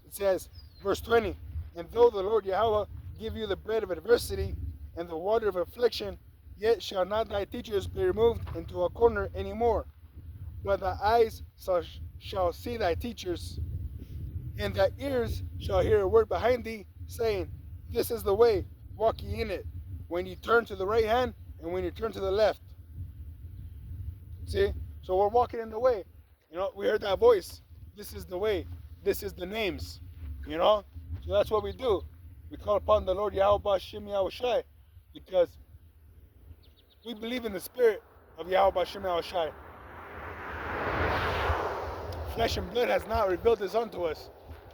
It says, verse 20, and though the Lord Yahweh give you the bread of adversity and the water of affliction, yet shall not thy teachers be removed into a corner any more, but thy eyes shall see thy teachers, and thy ears shall hear a word behind thee, saying, this is the way, walk ye in it, when you turn to the right hand and when you turn to the left. See? So we're walking in the way. You know, we heard that voice. This is the way. This is the names. You know? So that's what we do. We call upon the Lord Yahweh B'Shem Yahweh Shai, because we believe in the spirit of Yahweh B'Shem Yahweh Shai. Flesh and blood has not revealed this unto us,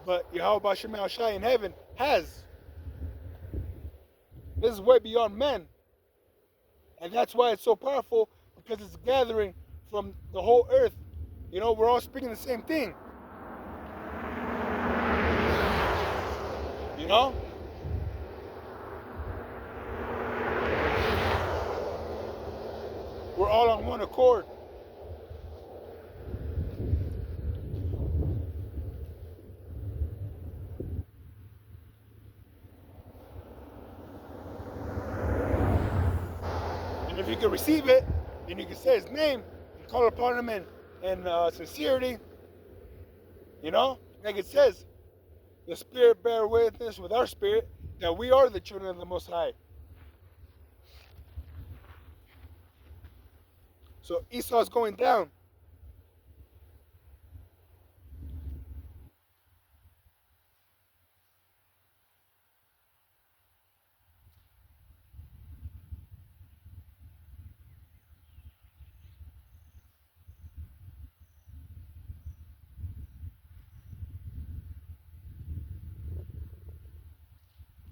but Yahweh B'Shem Yahweh Shai in heaven has. This is way beyond men. And that's why it's so powerful, because it's gathering from the whole earth. You know, we're all speaking the same thing. You know? We're all on one accord. And if you can receive it, then you can say his name and call upon him in sincerity. You know? Like it says, the Spirit bear witness with our spirit that we are the children of the Most High. So Esau's going down.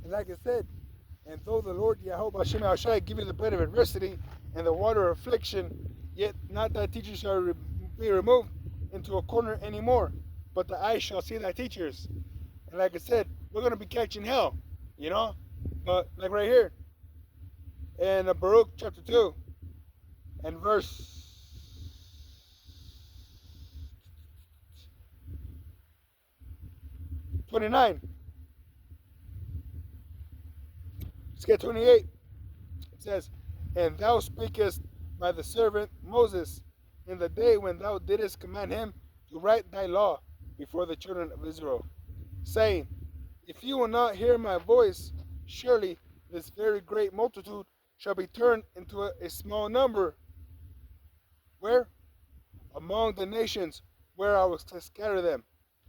And like I said, and though the Lord Yahweh B'Shem Yahweh Shai give you the bread of adversity and the water of affliction, yet not thy teachers shall be removed into a corner anymore, but the eyes shall see thy teachers. And like I said, we're going to be catching hell, you know? But like right here, in Baruch chapter 2, and verse 29. Let's get 28. It says, and thou speakest by the servant Moses in the day when thou didst command him to write thy law before the children of Israel, saying, if you will not hear my voice, surely this very great multitude shall be turned into a small number. Where? Among the nations where I will scatter them.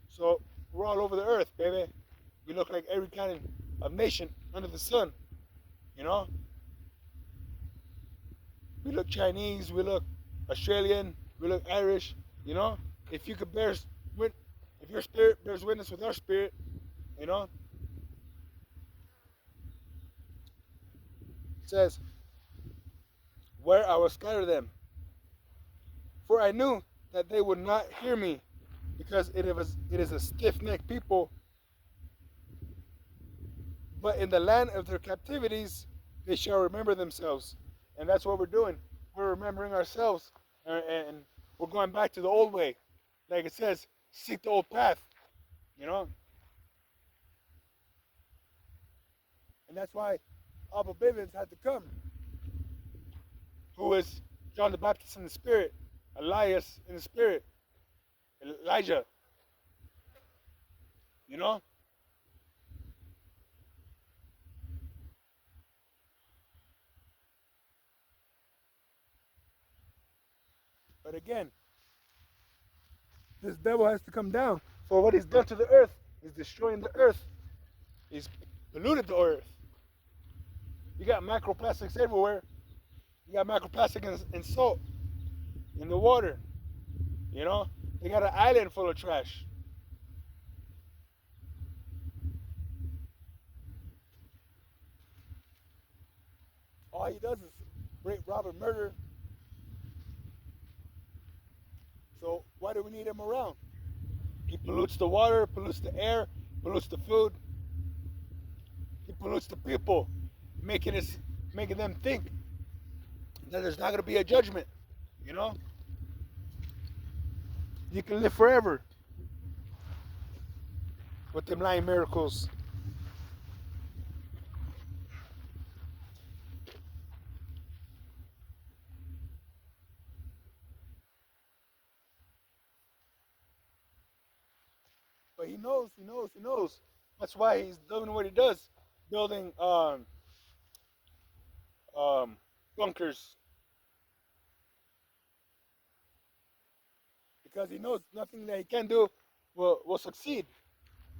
So we're all over the earth, baby. We look like every kind of nation under the sun. You know? We look Chinese, we look Australian, we look Irish, you know? If you could if your spirit bears witness with our spirit, you know? It says, where I will scatter them. For I knew that they would not hear me, because it is a stiff-necked people. But in the land of their captivities, they shall remember themselves. And that's what we're doing. We're remembering ourselves. And we're going back to the old way. Like it says, seek the old path. You know? And that's why Abba Bivens had to come. Who is John the Baptist in the spirit. Elias in the spirit. Elijah. You know? But again, this devil has to come down for what he's done to the earth. He's destroying the earth. He's polluted the earth. You got microplastics everywhere. You got microplastic in salt, in the water. You know, they got an island full of trash. All he does is rape, rob, and murder. So why do we need him around? He pollutes the water, pollutes the air, pollutes the food. He pollutes the people, making them think that there's not going to be a judgment. You know, you can live forever with them lying miracles. But he knows. That's why he's doing what he does, building bunkers, because he knows nothing that he can do will succeed.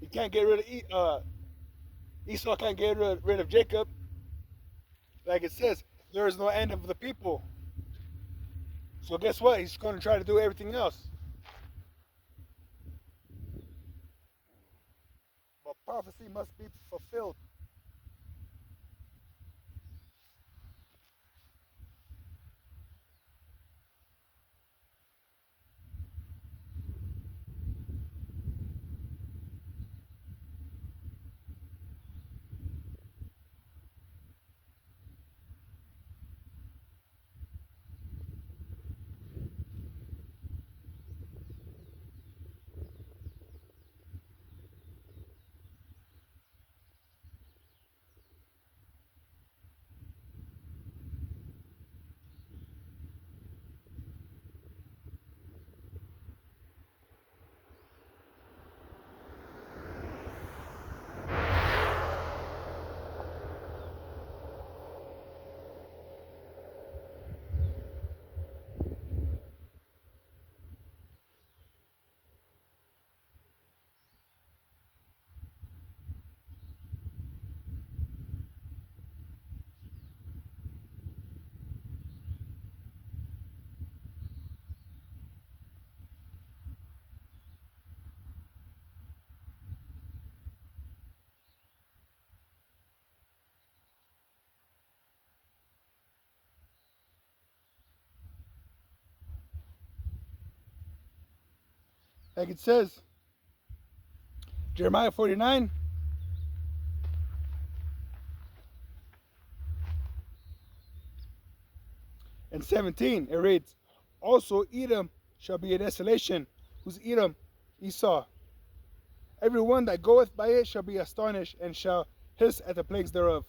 He can't get rid of Esau can't get rid of Jacob. Like it says, there is no end of the people. So guess what? He's going to try to do everything else. But prophecy must be fulfilled. Like it says, Jeremiah 49 and 17, it reads, also Edom shall be a desolation, whose Edom Esau. Every one that goeth by it shall be astonished, and shall hiss at the plagues thereof.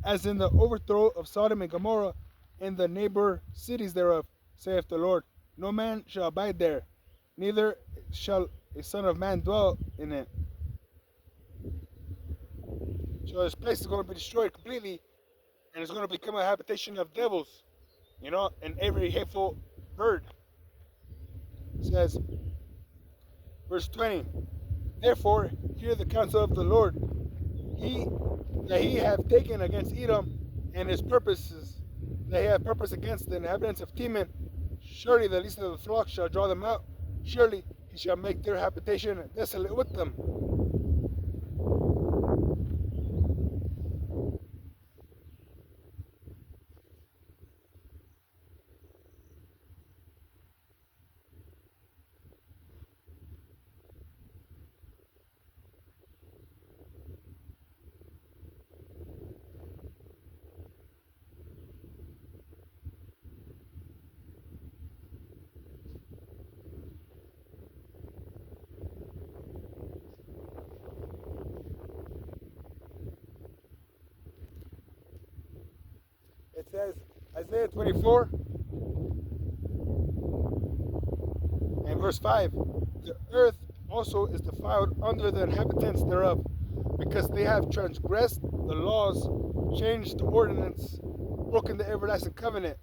As in the overthrow of Sodom and Gomorrah, and the neighbor cities thereof, saith the Lord. No man shall abide there, neither shall a son of man dwell in it. So this place is going to be destroyed completely, and it's going to become a habitation of devils, you know, and every hateful bird. It says, verse 20, therefore hear the counsel of the Lord, that he hath taken against Edom, and his purposes that he hath purpose against the inhabitants of Teman. Surely the least of the flock shall draw them out. Surely he shall make their habitation desolate with them. It says, Isaiah 24 and verse 5, the earth also is defiled under the inhabitants thereof, because they have transgressed the laws, changed the ordinance, broken the everlasting covenant.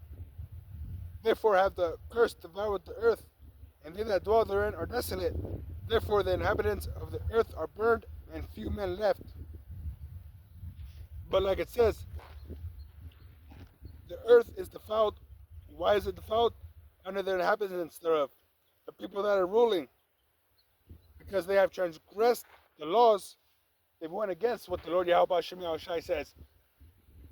Therefore have the curse devoured the earth, and they that dwell therein are desolate. Therefore the inhabitants of the earth are burned, and few men left. But like it says, the earth is defiled. Why is it defiled? Under the inhabitants thereof, the people that are ruling, because they have transgressed the laws. They've went against what the Lord Yahweh Shem Yahushai says,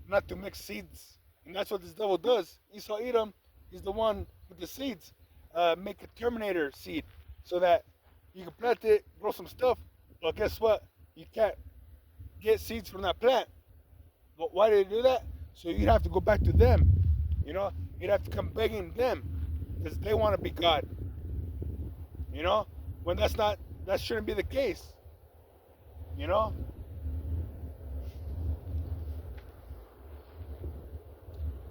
not to mix seeds. And that's what this devil does. Esau Edom is the one with the seeds. Make a terminator seed so that you can plant it, grow some stuff, but guess what? You can't get seeds from that plant. But why do they do that? So you'd have to go back to them. You know, you'd have to come begging them because they want to be God. You know, when that shouldn't be the case. You know?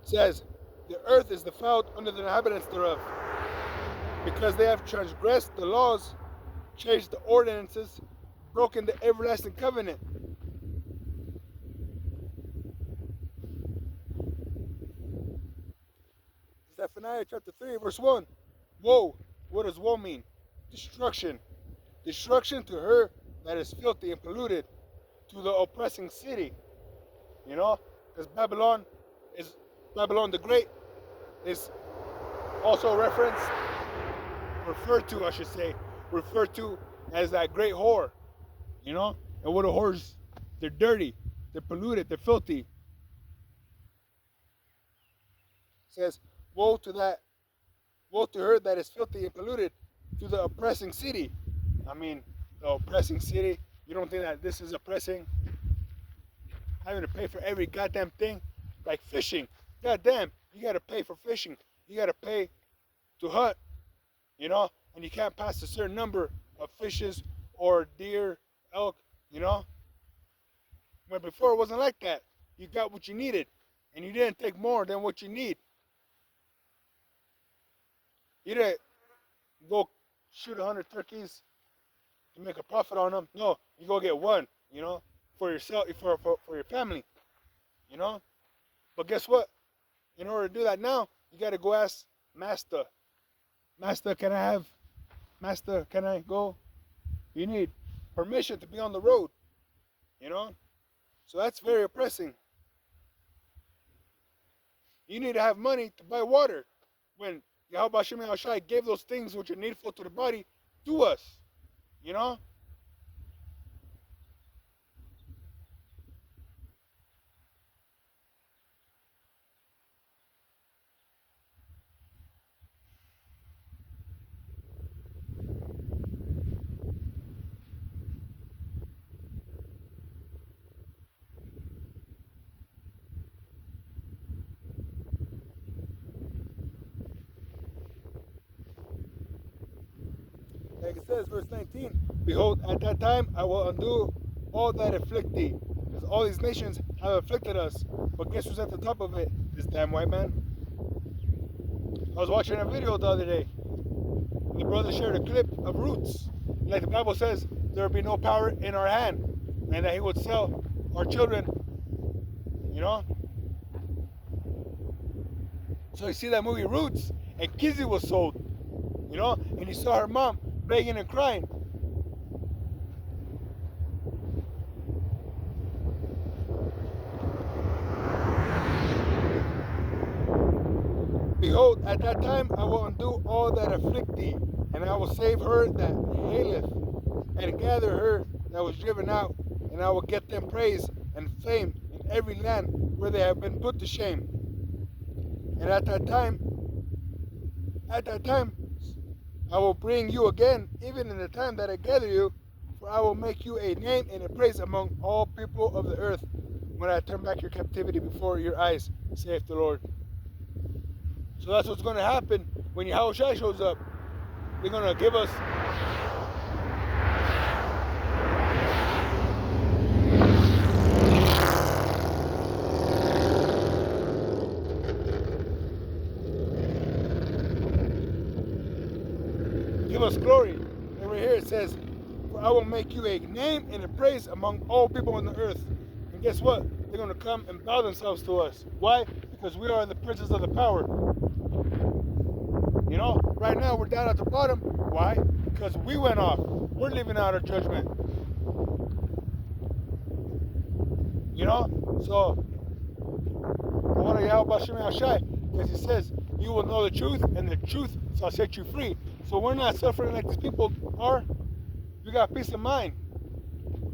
It says, the earth is defiled under the inhabitants thereof, because they have transgressed the laws, changed the ordinances, broken the everlasting covenant. Zephaniah chapter 3, verse 1. Woe. What does woe mean? Destruction. Destruction to her that is filthy and polluted, to the oppressing city. You know, because Babylon the Great is also referred to as that great whore. You know, and what are whores? They're dirty, they're polluted, they're filthy. It says, woe to her that is filthy and polluted, to the oppressing city. I mean, the oppressing city. You don't think that this is oppressing? Having to pay for every goddamn thing, like fishing. Goddamn, you gotta pay for fishing. You gotta pay to hunt. You know, and you can't pass a certain number of fishes or deer, elk. You know, but before it wasn't like that. You got what you needed, and you didn't take more than what you need. You didn't go shoot 100 turkeys to make a profit on them. No, you go get one, you know, for yourself, for your family, you know. But guess what? In order to do that now, you got to go ask Master. Master, can I go? You need permission to be on the road, you know. So that's very oppressing. You need to have money to buy water when Yahweh Hashem Yahushai gave those things which are needful to the body to us, you know? Like it says, verse 19, behold, at that time I will undo all that afflict thee. Because all these nations have afflicted us. But guess who's at the top of it? This damn white man. I was watching a video the other day. And the brother shared a clip of roots. Like the Bible says, there will be no power in our hand. And that he would sell our children. You know? So you see that movie Roots? And Kizzy was sold. You know? And you saw her mom begging and crying. Behold, at that time I will undo all that afflict thee, and I will save her that haileth, and gather her that was driven out, and I will get them praise and fame in every land where they have been put to shame. And at that time, I will bring you again, even in the time that I gather you, for I will make you a name and a praise among all people of the earth, when I turn back your captivity before your eyes, saith the Lord. So that's what's going to happen when Yahushua shows up. They're going to give us glory. And right here it says, for I will make you a name and a praise among all people on the earth. And guess what? They're going to come and bow themselves to us. Why? Because we are the princes of the power. You know, right now we're down at the bottom. Why? Because we went off. We're living out our judgment. You know? So, because he says, you will know the truth, and the truth shall set you free. So we're not suffering like these people are. We got peace of mind.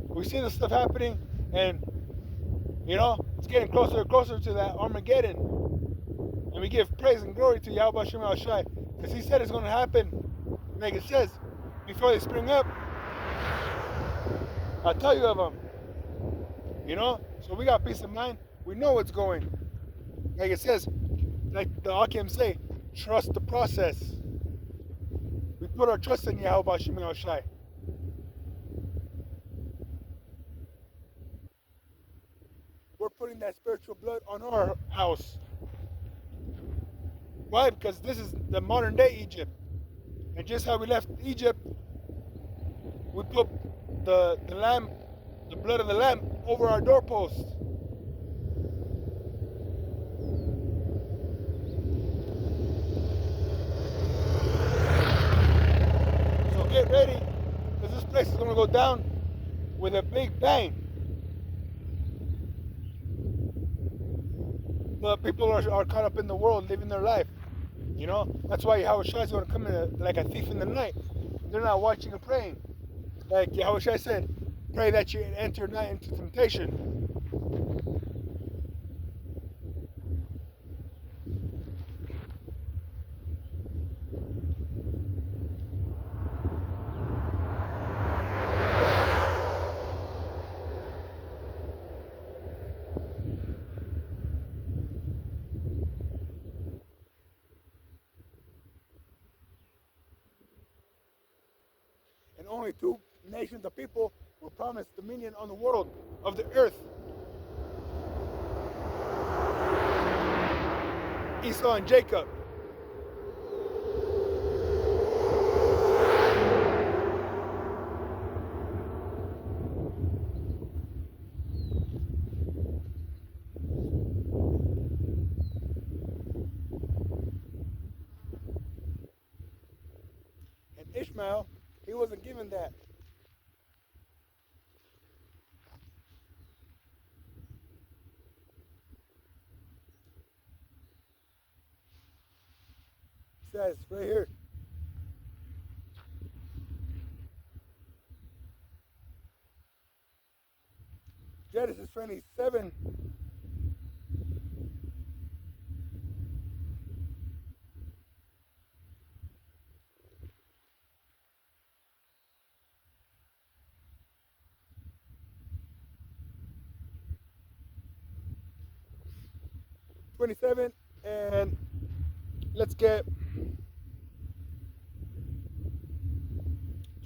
We see this stuff happening, and, you know, it's getting closer and closer to that Armageddon. And we give praise and glory to Yahweh Shem Al Shai, because he said it's going to happen, like it says, before they spring up. I'll tell you of them. You know? So we got peace of mind. We know what's going. Like it says, like the Akim say, trust the process. We put our trust in Yahweh Shem Al Shai. We're putting that spiritual blood on our house. Why? Because this is the modern day Egypt. And just how we left Egypt, we put the lamb, the blood of the lamb, over our doorposts. So get ready, because this place is going to go down with a big bang. The people are caught up in the world, living their life. You know, that's why Yahweh Shai is going to come in like a thief in the night. They're not watching and praying. Like Yahweh Shai said, pray that you enter not into temptation. And only two nations of people were promised dominion on the world of the earth. Esau and Jacob. And Ishmael, he wasn't given that. It says right here. Genesis 27. And let's get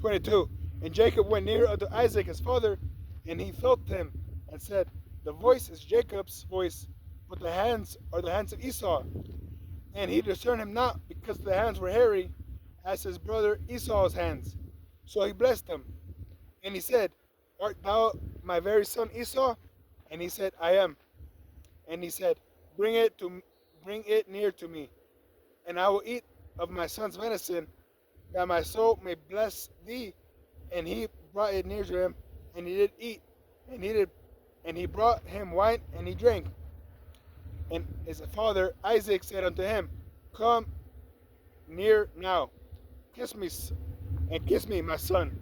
22. And Jacob went near unto Isaac his father, and he felt him, and said, the voice is Jacob's voice, but the hands are the hands of Esau. And he discerned him not, because the hands were hairy, as his brother Esau's hands. So he blessed him. And he said, art thou my very son Esau? And he said, I am. And he said, bring it near to me, and I will eat of my son's venison, that my soul may bless thee. And he brought it near to him, and he did eat, and he brought him wine, and he drank. And his father Isaac said unto him, come near now, kiss me, my son.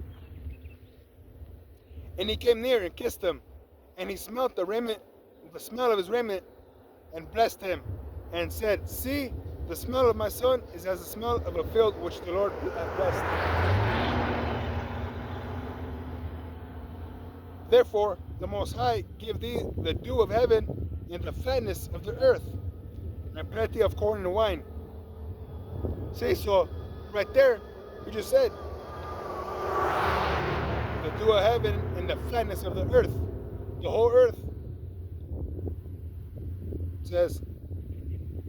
And he came near and kissed him, and he smelt the smell of his raiment, and blessed him, and said, see, the smell of my son is as the smell of a field which the Lord hath blessed. Therefore the Most High give thee the dew of heaven and the fatness of the earth, and plenty of corn and wine. See, so right there, he just said, the dew of heaven and the fatness of the earth, the whole earth. It says,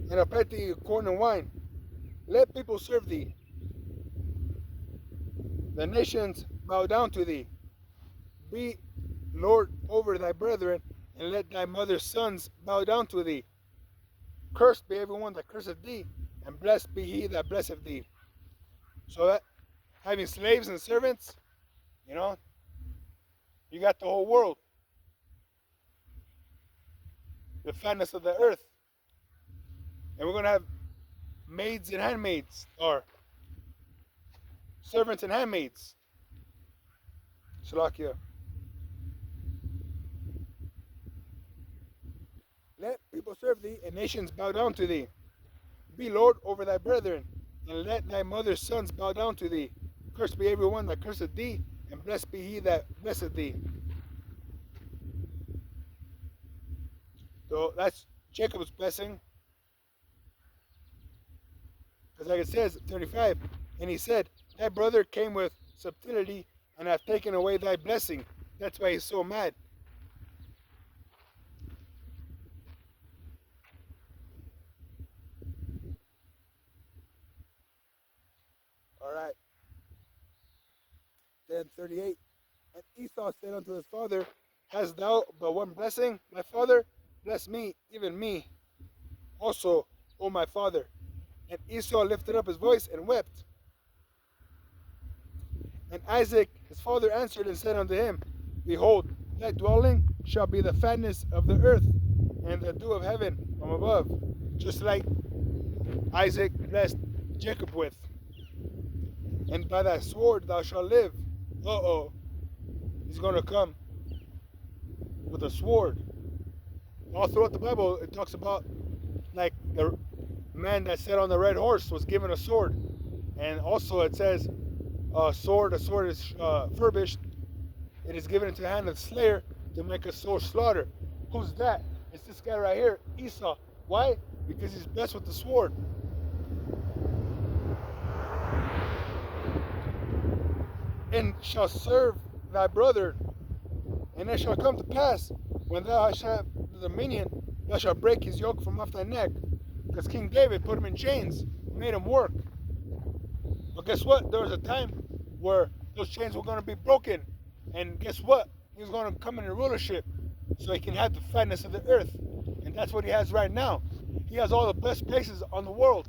and a plenty of corn and wine. Let people serve thee. The nations bow down to thee. Be Lord over thy brethren, and let thy mother's sons bow down to thee. Cursed be everyone that curseth thee, and blessed be he that blesseth thee. So that having slaves and servants, you know, you got the whole world, the fatness of the earth. And we're going to have maids and handmaids, or servants and handmaids. Shalakia. Let people serve thee, and nations bow down to thee. Be Lord over thy brethren, and let thy mother's sons bow down to thee. Cursed be everyone that curseth thee, and blessed be he that blesseth thee. So that's Jacob's blessing. Because like it says, 35, and he said, thy brother came with subtlety, and hath taken away thy blessing. That's why he's so mad. All right. Then 38, and Esau said unto his father, hast thou but one blessing, my father? Bless me, even me also, O my father. And Esau lifted up his voice and wept. And Isaac his father answered and said unto him, behold, thy dwelling shall be the fatness of the earth, and the dew of heaven from above. Just like Isaac blessed Jacob with. And by thy sword thou shalt live. Uh-oh. He's going to come with a sword. All throughout the Bible, it talks about like the man that sat on the red horse was given a sword. And also it says, a sword is furbished. It is given into the hand of the slayer to make a sore slaughter. Who's that? It's this guy right here, Esau. Why? Because he's blessed with the sword. And shall serve thy brother. And it shall come to pass, when thou hast had the dominion, thou shalt break his yoke from off thy neck. Because King David put him in chains, made him work. But guess what? There was a time where those chains were going to be broken. And guess what? He was going to come into rulership so he can have the fatness of the earth. And that's what he has right now. He has all the best places on the world.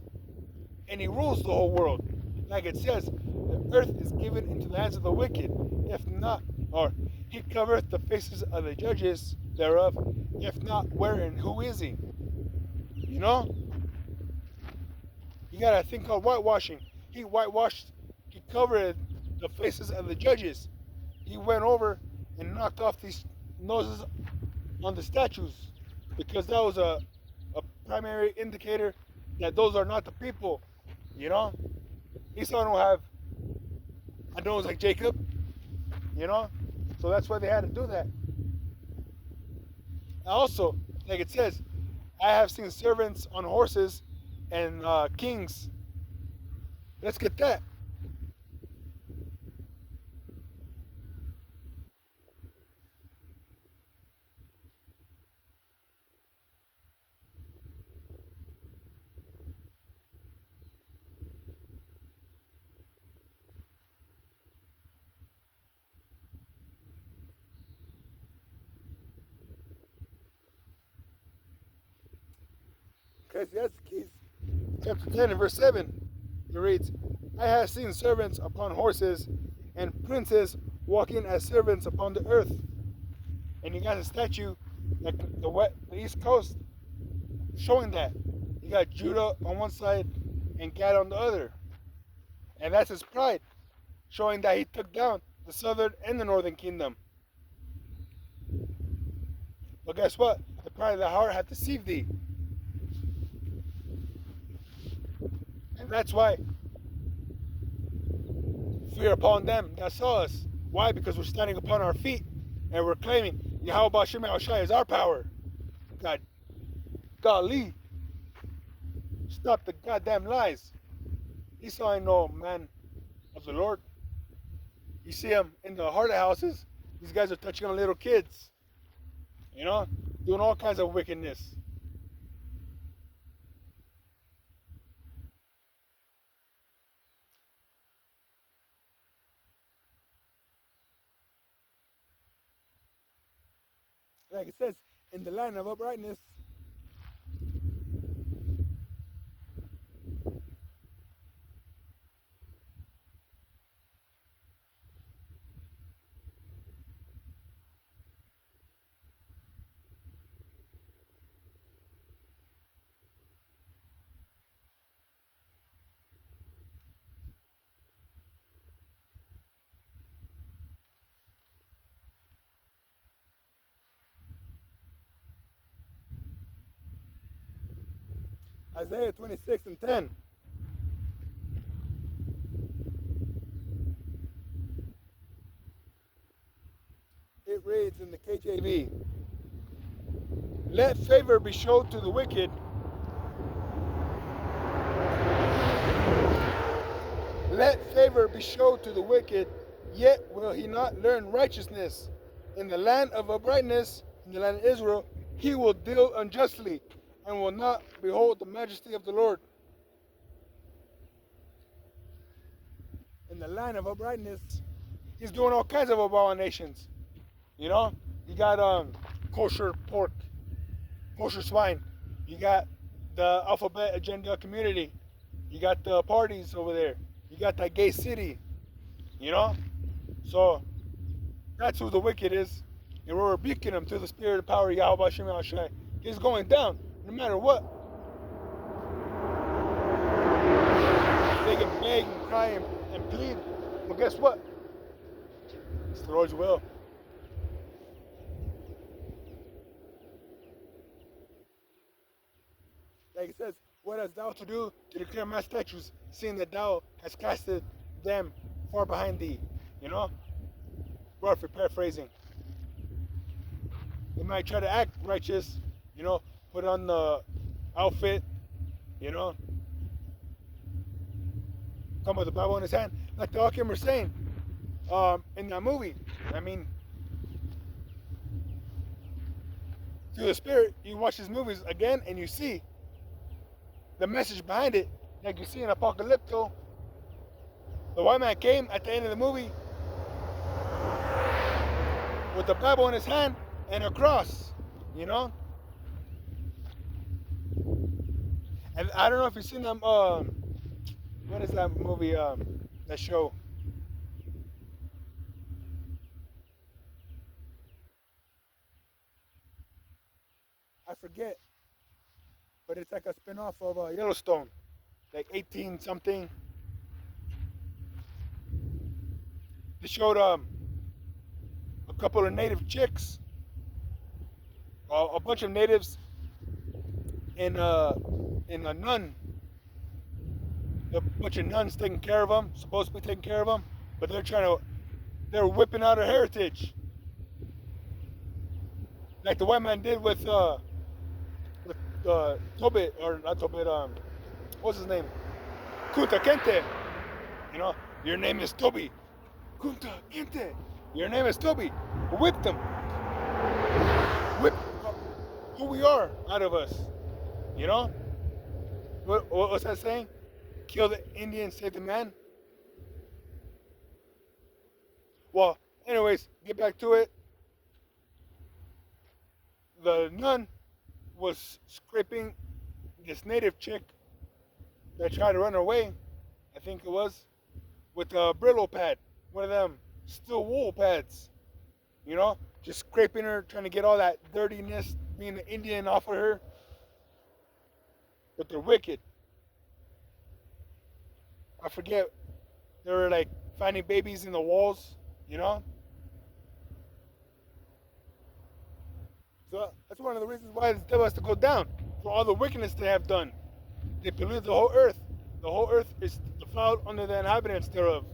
And he rules the whole world. Like it says, the earth is given into the hands of the wicked. If not, or he covereth the faces of the judges thereof. If not, where and who is he? You know? You got a thing called whitewashing. He whitewashed, he covered the faces of the judges. He went over and knocked off these noses on the statues because that was a primary indicator that those are not the people, you know? Esau don't have a nose like Jacob, you know? So that's why they had to do that. Also, like it says, I have seen servants on horses and kings. Let's get that. Ecclesiastes chapter 10 and verse 7, it reads, I have seen servants upon horses and princes walking as servants upon the earth. And you got a statue like the East Coast showing that. You got Judah on one side and Gad on the other. And that's his pride, showing that he took down the southern and the northern kingdom. But guess what? The pride of the heart hath deceived thee. And that's why fear upon them that saw us. Why? Because we're standing upon our feet and we're claiming Yahweh Ba'Shem Yahushai is our power. God, golly, stop the goddamn lies. Esau ain't no man of the Lord. You see him in the heart of houses. These guys are touching on little kids, you know, doing all kinds of wickedness. Like it says, in the line of uprightness, Isaiah 26:10. It reads in the KJV, let favor be shown to the wicked. Let favor be shown to the wicked, yet will he not learn righteousness. In the land of uprightness, in the land of Israel, he will deal unjustly and will not behold the majesty of the Lord. In the land of uprightness, he's doing all kinds of abominations. You know, you got kosher pork, kosher swine. You got the alphabet agenda community. You got the parties over there. You got that gay city. You know, so that's who the wicked is, and we're rebuking him through the spirit of power. Yahweh Shem Shai. He's going down no matter what. They can beg and cry and plead. Well, guess what? It's the Lord's will. Like it says, what hast thou to do to declare my statutes, seeing that thou hast casted them far behind thee? You know? Roughly paraphrasing. They might try to act righteous, you know, put on the outfit, you know, come with the Bible in his hand, like the Akim were saying in that movie. I mean, through the Spirit, you watch these movies again and you see the message behind it, like you see in Apocalypto. The white man came at the end of the movie with the Bible in his hand and a cross, you know? And I don't know if you've seen them, what is that movie, that show? I forget, but it's like a spin-off of Yellowstone, like 18 something. They showed a couple of native chicks, a bunch of natives in a nun, a bunch of nuns taking care of them, supposed to be taking care of them, but they're whipping out her heritage, like the white man did with Tobit, or not Tobit, what's his name? Kunta Kinte. You know, your name is Toby. Kunta Kinte. Your name is Toby. Whip them. Whip who we are out of us. You know? What's that saying? Kill the Indian, save the man. Well, anyways, get back to it. The nun was scraping this native chick that tried to run away, I think it was, with a Brillo pad, one of them steel wool pads, you know, just scraping her, trying to get all that dirtiness, being an Indian off of her. But they're wicked. I forget, they were like finding babies in the walls, you know. So that's one of the reasons why the devil has to go down, for all the wickedness they have done. They polluted the whole earth. The whole earth is defiled under the inhabitants thereof.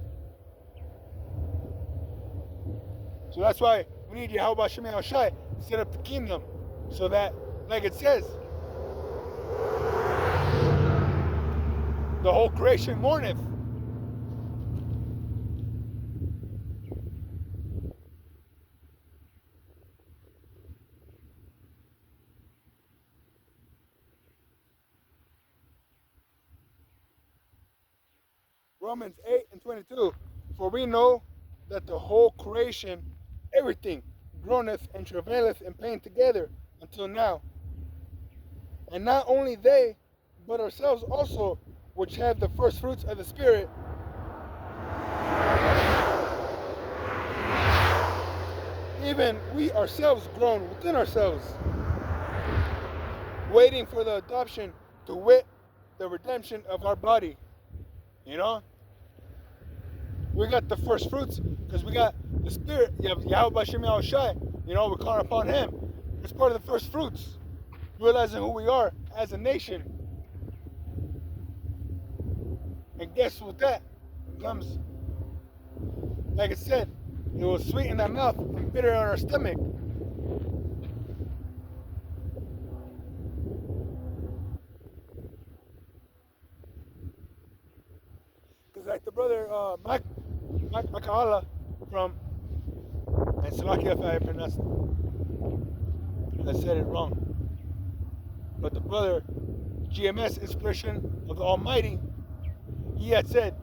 So that's why we need Yahweh Shem Shai to set up the kingdom, so that, like it says, the whole creation mourneth. Romans 8:22. For we know that the whole creation, everything, groaneth and travaileth in pain together until now. And not only they, but ourselves also, which have the first fruits of the Spirit, even we ourselves groan within ourselves, waiting for the adoption, to wit, the redemption of our body. You know? We got the first fruits because we got the Spirit. You have Yahweh Shem Shai. You know, we're calling upon Him. It's part of the first fruits. Realizing who we are as a nation. And guess what that comes? Like I said, it was sweet in our mouth and bitter on our stomach. Because like the brother Mike Makaala from, and Slovakia if I pronounced it, I said it wrong. But the brother GMS, Inspiration of the Almighty, he had said,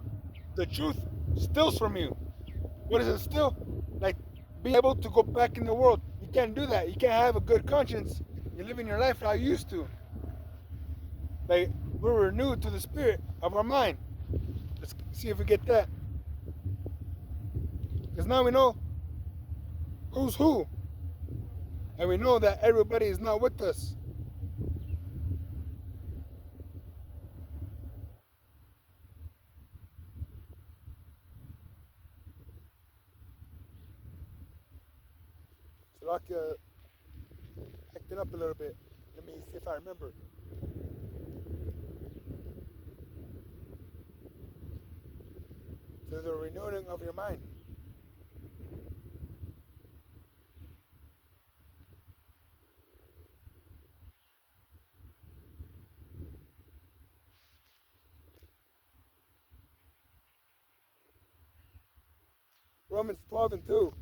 the truth steals from you. What is it steal? Like being able to go back in the world. You can't do that. You can't have a good conscience. You're living your life how you used to. Like we're renewed to the spirit of our mind. Let's see if we get that. Because now we know who's who. And we know that everybody is not with us. Slovakia acting up a little bit. Let me see if I remember. So the renewing of your mind. Romans 12 and 2.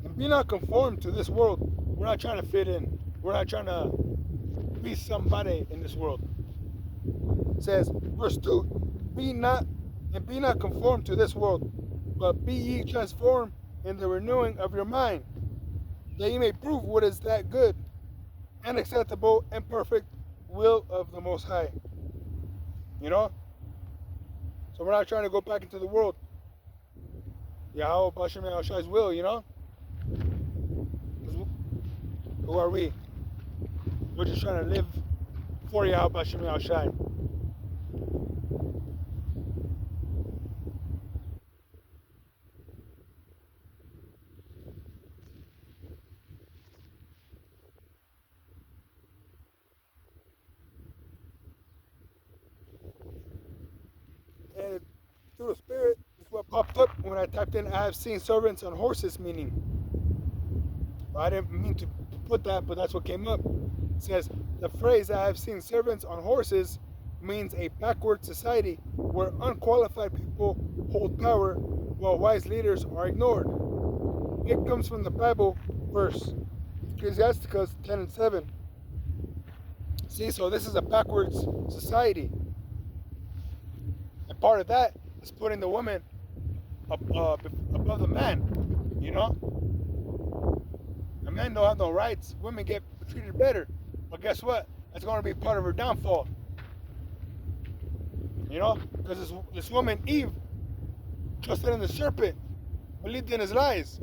And be not conformed to this world. We're not trying to fit in. We're not trying to be somebody in this world. It says, verse 2, be not conformed to this world, but be ye transformed in the renewing of your mind, that ye may prove what is that good and acceptable and perfect will of the Most High. You know? So we're not trying to go back into the world. Yahweh Bashem Yahushai's will, you know? Who are we? We're just trying to live for Yahweh Bashem Yahushai. And through the Spirit, this is what popped up when I typed in, I have seen servants on horses, meaning. I didn't mean to put that, but that's what came up. It says, the phrase, I have seen servants on horses, means a backward society where unqualified people hold power while wise leaders are ignored. It comes from the Bible verse, Ecclesiasticus 10 and 7. See, so this is a backwards society. And part of that is putting the woman above the man, you know? The men don't have no rights. Women get treated better. But guess what? That's going to be part of her downfall. You know? Because this woman, Eve, trusted in the serpent, believed in his lies.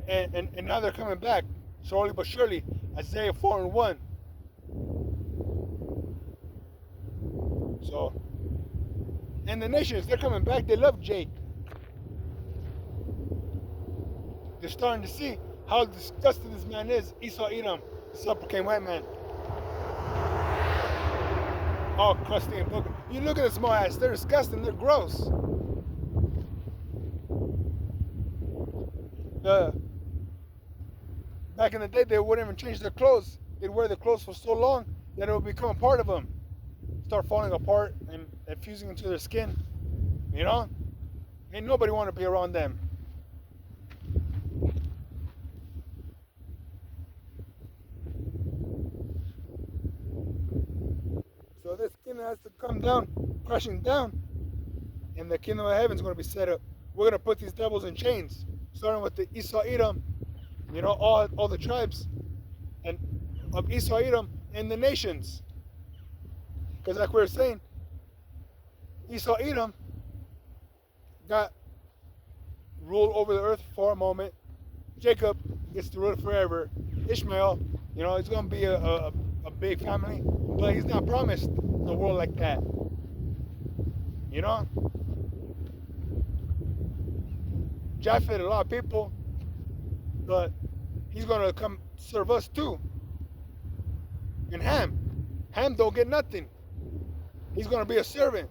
And now they're coming back, slowly but surely. Isaiah 4 and 1. So, and the nations, they're coming back. They love Jake. They're starting to see how disgusting this man is. Esau Edom, the self-proclaimed white man. All crusty and broken. You look at the small ass, they're disgusting, they're gross. Back in the day, they wouldn't even change their clothes. They'd wear their clothes for so long that it would become a part of them. Start falling apart and fusing into their skin. You know? Ain't nobody want to be around them. So this kingdom has to come down, crashing down, and the kingdom of heaven is going to be set up. We're going to put these devils in chains, starting with the Esau Edom, you know, all the tribes and of Esau Edom and the nations. Because like we were saying, Esau Edom got ruled over the earth for a moment. Jacob gets to rule forever. Ishmael, you know, it's going to be a big family, but he's not promised the world like that. You know? Japheth, a lot of people, but he's going to come serve us too. And Ham don't get nothing. He's going to be a servant.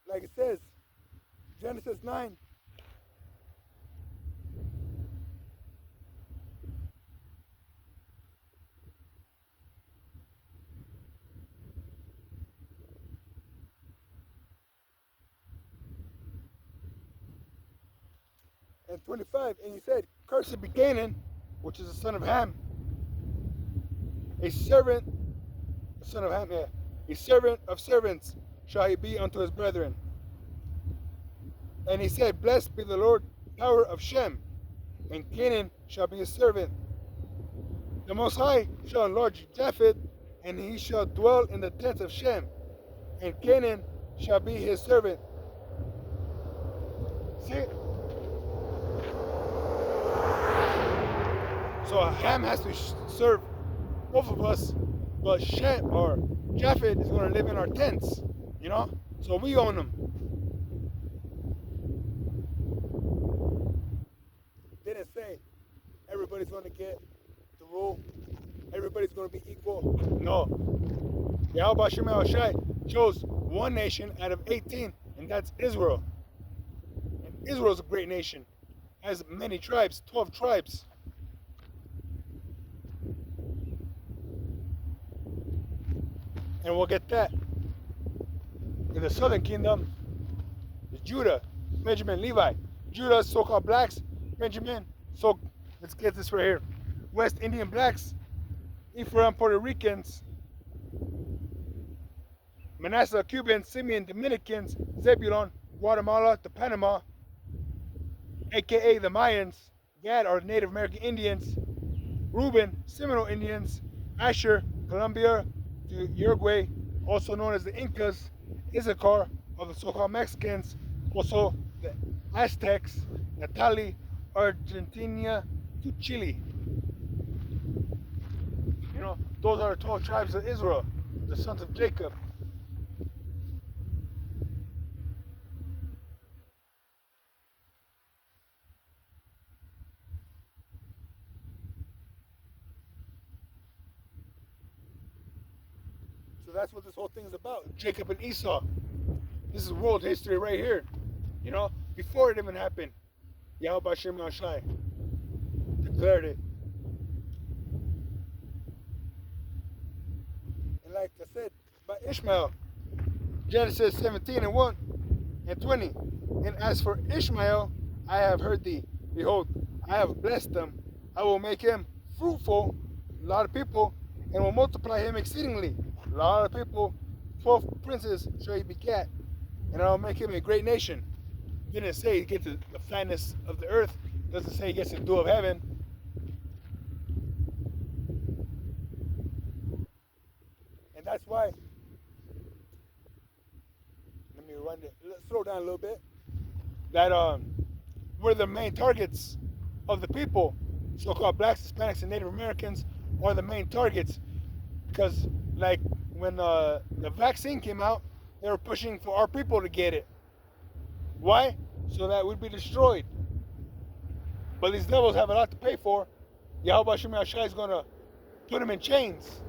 Like it says, Genesis 9. And 25, and he said, "Cursed be Canaan, which is the son of Ham, a servant, son of Ham, yeah, a servant of servants shall he be unto his brethren." And he said, "Blessed be the Lord, power of Shem, and Canaan shall be his servant. The Most High shall enlarge Japheth, and he shall dwell in the tents of Shem, and Canaan shall be his servant." See? So Ham has to serve both of us, but Shem or Japheth is going to live in our tents, you know? So we own them. Didn't say everybody's going to get the rule, everybody's going to be equal. No. Yahweh Shem Shai chose one nation out of 18, and that's Israel. And Israel's a great nation, has many tribes, 12 tribes. And we'll get that. In the southern kingdom, is Judah, Benjamin, Levi. Judah, so-called blacks. Benjamin, so let's get this right here. West Indian blacks, Ephraim, Puerto Ricans, Manasseh, Cubans, Simeon, Dominicans, Zebulon, Guatemala to Panama, aka the Mayans. Gad are Native American Indians. Reuben, Seminole Indians. Asher, Colombia to Uruguay, also known as the Incas. Issachar are the so-called Mexicans. Also the Aztecs. Natali, Argentina to Chile. You know, those are the 12 tribes of Israel, the sons of Jacob. So that's what this whole thing is about. Jacob and Esau. This is world history right here. You know, before it even happened, Yahweh Shem Shai declared it. And like I said, by Ishmael, Genesis 17 and 1 and 20. And as for Ishmael, I have heard thee. Behold, I have blessed them. I will make him fruitful, a lot of people, and will multiply him exceedingly. A lot of people, 12 princes shall he begat, and I will make him a great nation. Didn't say he gets the fatness of the earth. Doesn't say he gets the dew of heaven. And that's why, let me run it, let's slow down a little bit, that we're the main targets of the people. So-called blacks, Hispanics, and Native Americans are the main targets. Because like when the vaccine came out, they were pushing for our people to get it. Why? So that we'd be destroyed. But these devils have a lot to pay for. Yahweh Shem Shai is going to put them in chains.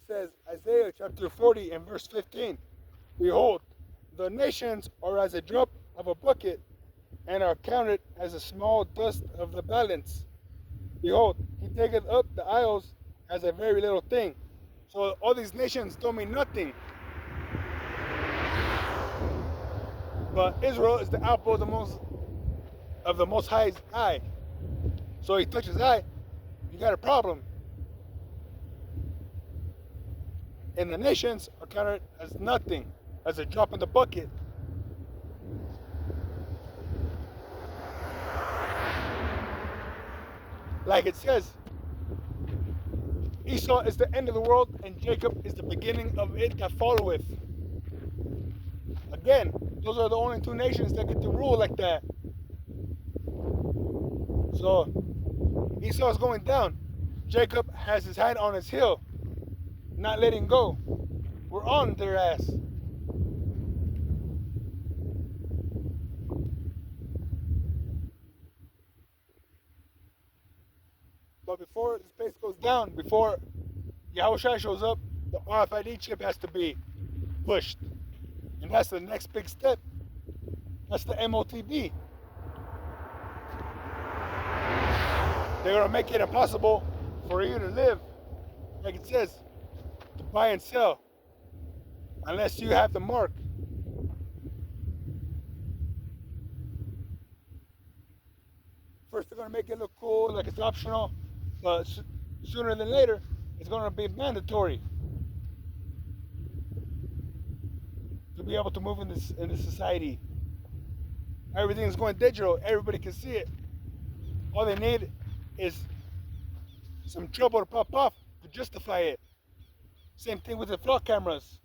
Says Isaiah chapter 40 and verse 15, "Behold, the nations are as a drop of a bucket, and are counted as a small dust of the balance. Behold, he taketh up the isles as a very little thing." So all these nations don't mean nothing. But Israel is the apple of the most of the Most High's eye. So he touches his eye, you got a problem. And the nations are counted as nothing, as a drop in the bucket. Like it says, Esau is the end of the world, and Jacob is the beginning of it that followeth. Again, those are the only two nations that get to rule like that. So, Esau is going down. Jacob has his hand on his heel, not letting go. We're on their ass. But before the space goes down, before Yahushua shows up, the RFID chip has to be pushed. And that's the next big step. That's the MOTB. They're going to make it impossible for you to live, like it says, to buy and sell, unless you have the mark. First, they're going to make it look cool, like it's optional, but sooner than later, it's going to be mandatory to be able to move in this society. Everything's going digital. Everybody can see it. All they need is some trouble to pop off to justify it. Same thing with the flock cameras.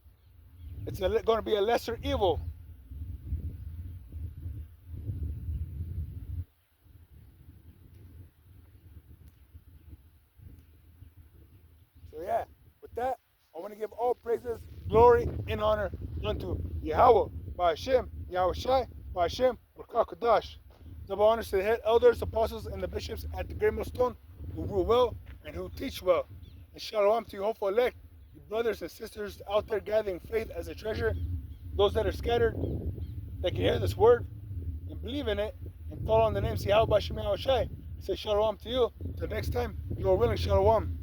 It's going to be a lesser evil. So yeah, with that, I want to give all praises, glory, and honor unto Yahweh, by Hashem, Yahweh Shai, by Hashem, Rakakadash. Double honors to the head elders, apostles, and the bishops at the Great Millstone who rule well and who teach well. And shalom to you hopeful elect, you brothers and sisters out there gathering faith as a treasure, those that are scattered, that can hear this word and believe in it and call on the name Yahweh by Hashem, Yahweh Shai. Say shalom to you. Till next time, you are willing, shalom.